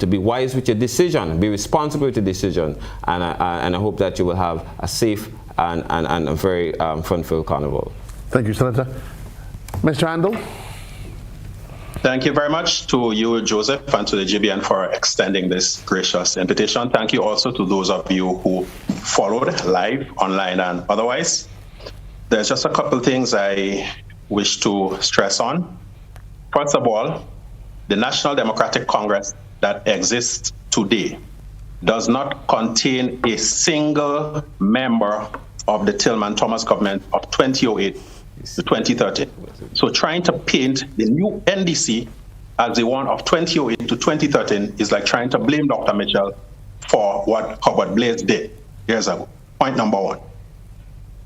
be wise with your decision, be responsible with your decision, and I hope that you will have a safe and a very fun-filled carnival. Thank you, Senator. Mr. Andall? Thank you very much to you, Joseph, and to the GBN for extending this gracious invitation. Thank you also to those of you who followed live, online, and otherwise. There's just a couple things I wish to stress on. First of all, the National Democratic Congress that exists today does not contain a single member of the Tillman Thomas government of 2008 to 2013. So trying to paint the new NDC as the one of 2008 to 2013 is like trying to blame Dr. Mitchell for what Howard Blaze did years ago. Point number one.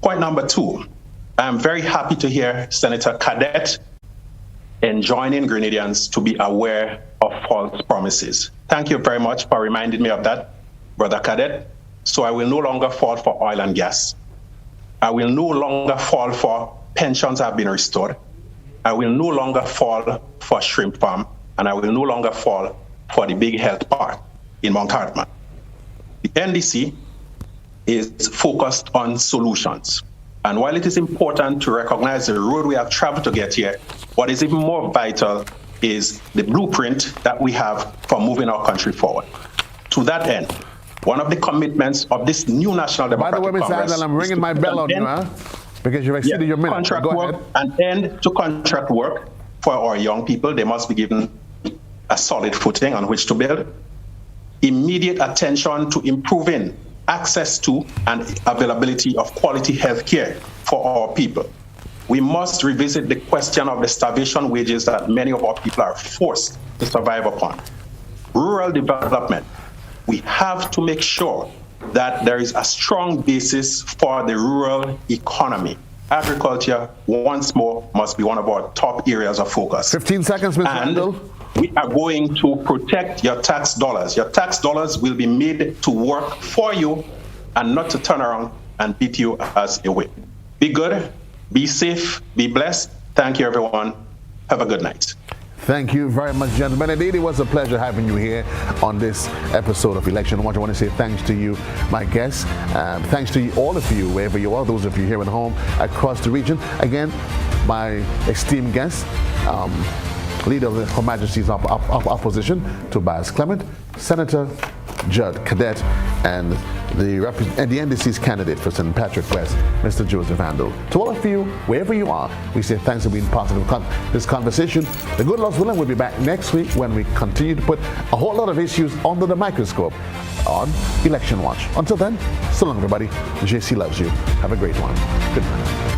Point number two, I'm very happy to hear Senator Cadet enjoining Grenadians to be aware of false promises. Thank you very much for reminding me of that, Brother Cadet. So I will no longer fall for oil and gas. I will no longer fall for pensions have been restored. I will no longer fall for shrimp farm, and I will no longer fall for the big health park in Mount Hartman. The NDC is focused on solutions. And while it is important to recognize the road we have traveled to get here, what is even more vital is the blueprint that we have for moving our country forward. To that end, one of the commitments of this new National Democratic Congress... By the way, Mr. Andall, I'm ringing my bell on you, huh? Because you've exceeded your minute. Contract Go work ahead. and end to contract work for our young people. They must be given a solid footing on which to build. immediate attention to improving access to and availability of quality health care for our people. We must revisit the question of the starvation wages that many of our people are forced to survive upon. Rural development, we have to make sure that there is a strong basis for the rural economy. Agriculture, once more, must be one of our top areas of focus. 15 seconds, Mr. And Andall. we are going to protect your tax dollars. Your tax dollars will be made to work for you and not to turn around and beat you as a whip. Be good, be safe, be blessed. Thank you, everyone. Have a good night. Thank you very much, gentlemen. Indeed, it was a pleasure having you here on this episode of Election Watch. I want to say thanks to you, my guests. Thanks to all of you, wherever you are, those of you here at home, across the region. Again, my esteemed guest, Leader of Her Majesty's Opposition, Tobias Clement, Senator Judd Cadet, and the NDC's candidate for St. Patrick West, Mr. Joseph Andall. To all of you, wherever you are, we say thanks for being part of this conversation. The good Lord's willing, we'll be back next week when we continue to put a whole lot of issues under the microscope on Election Watch. Until then, so long, everybody. JC loves you. Have a great one. Good night.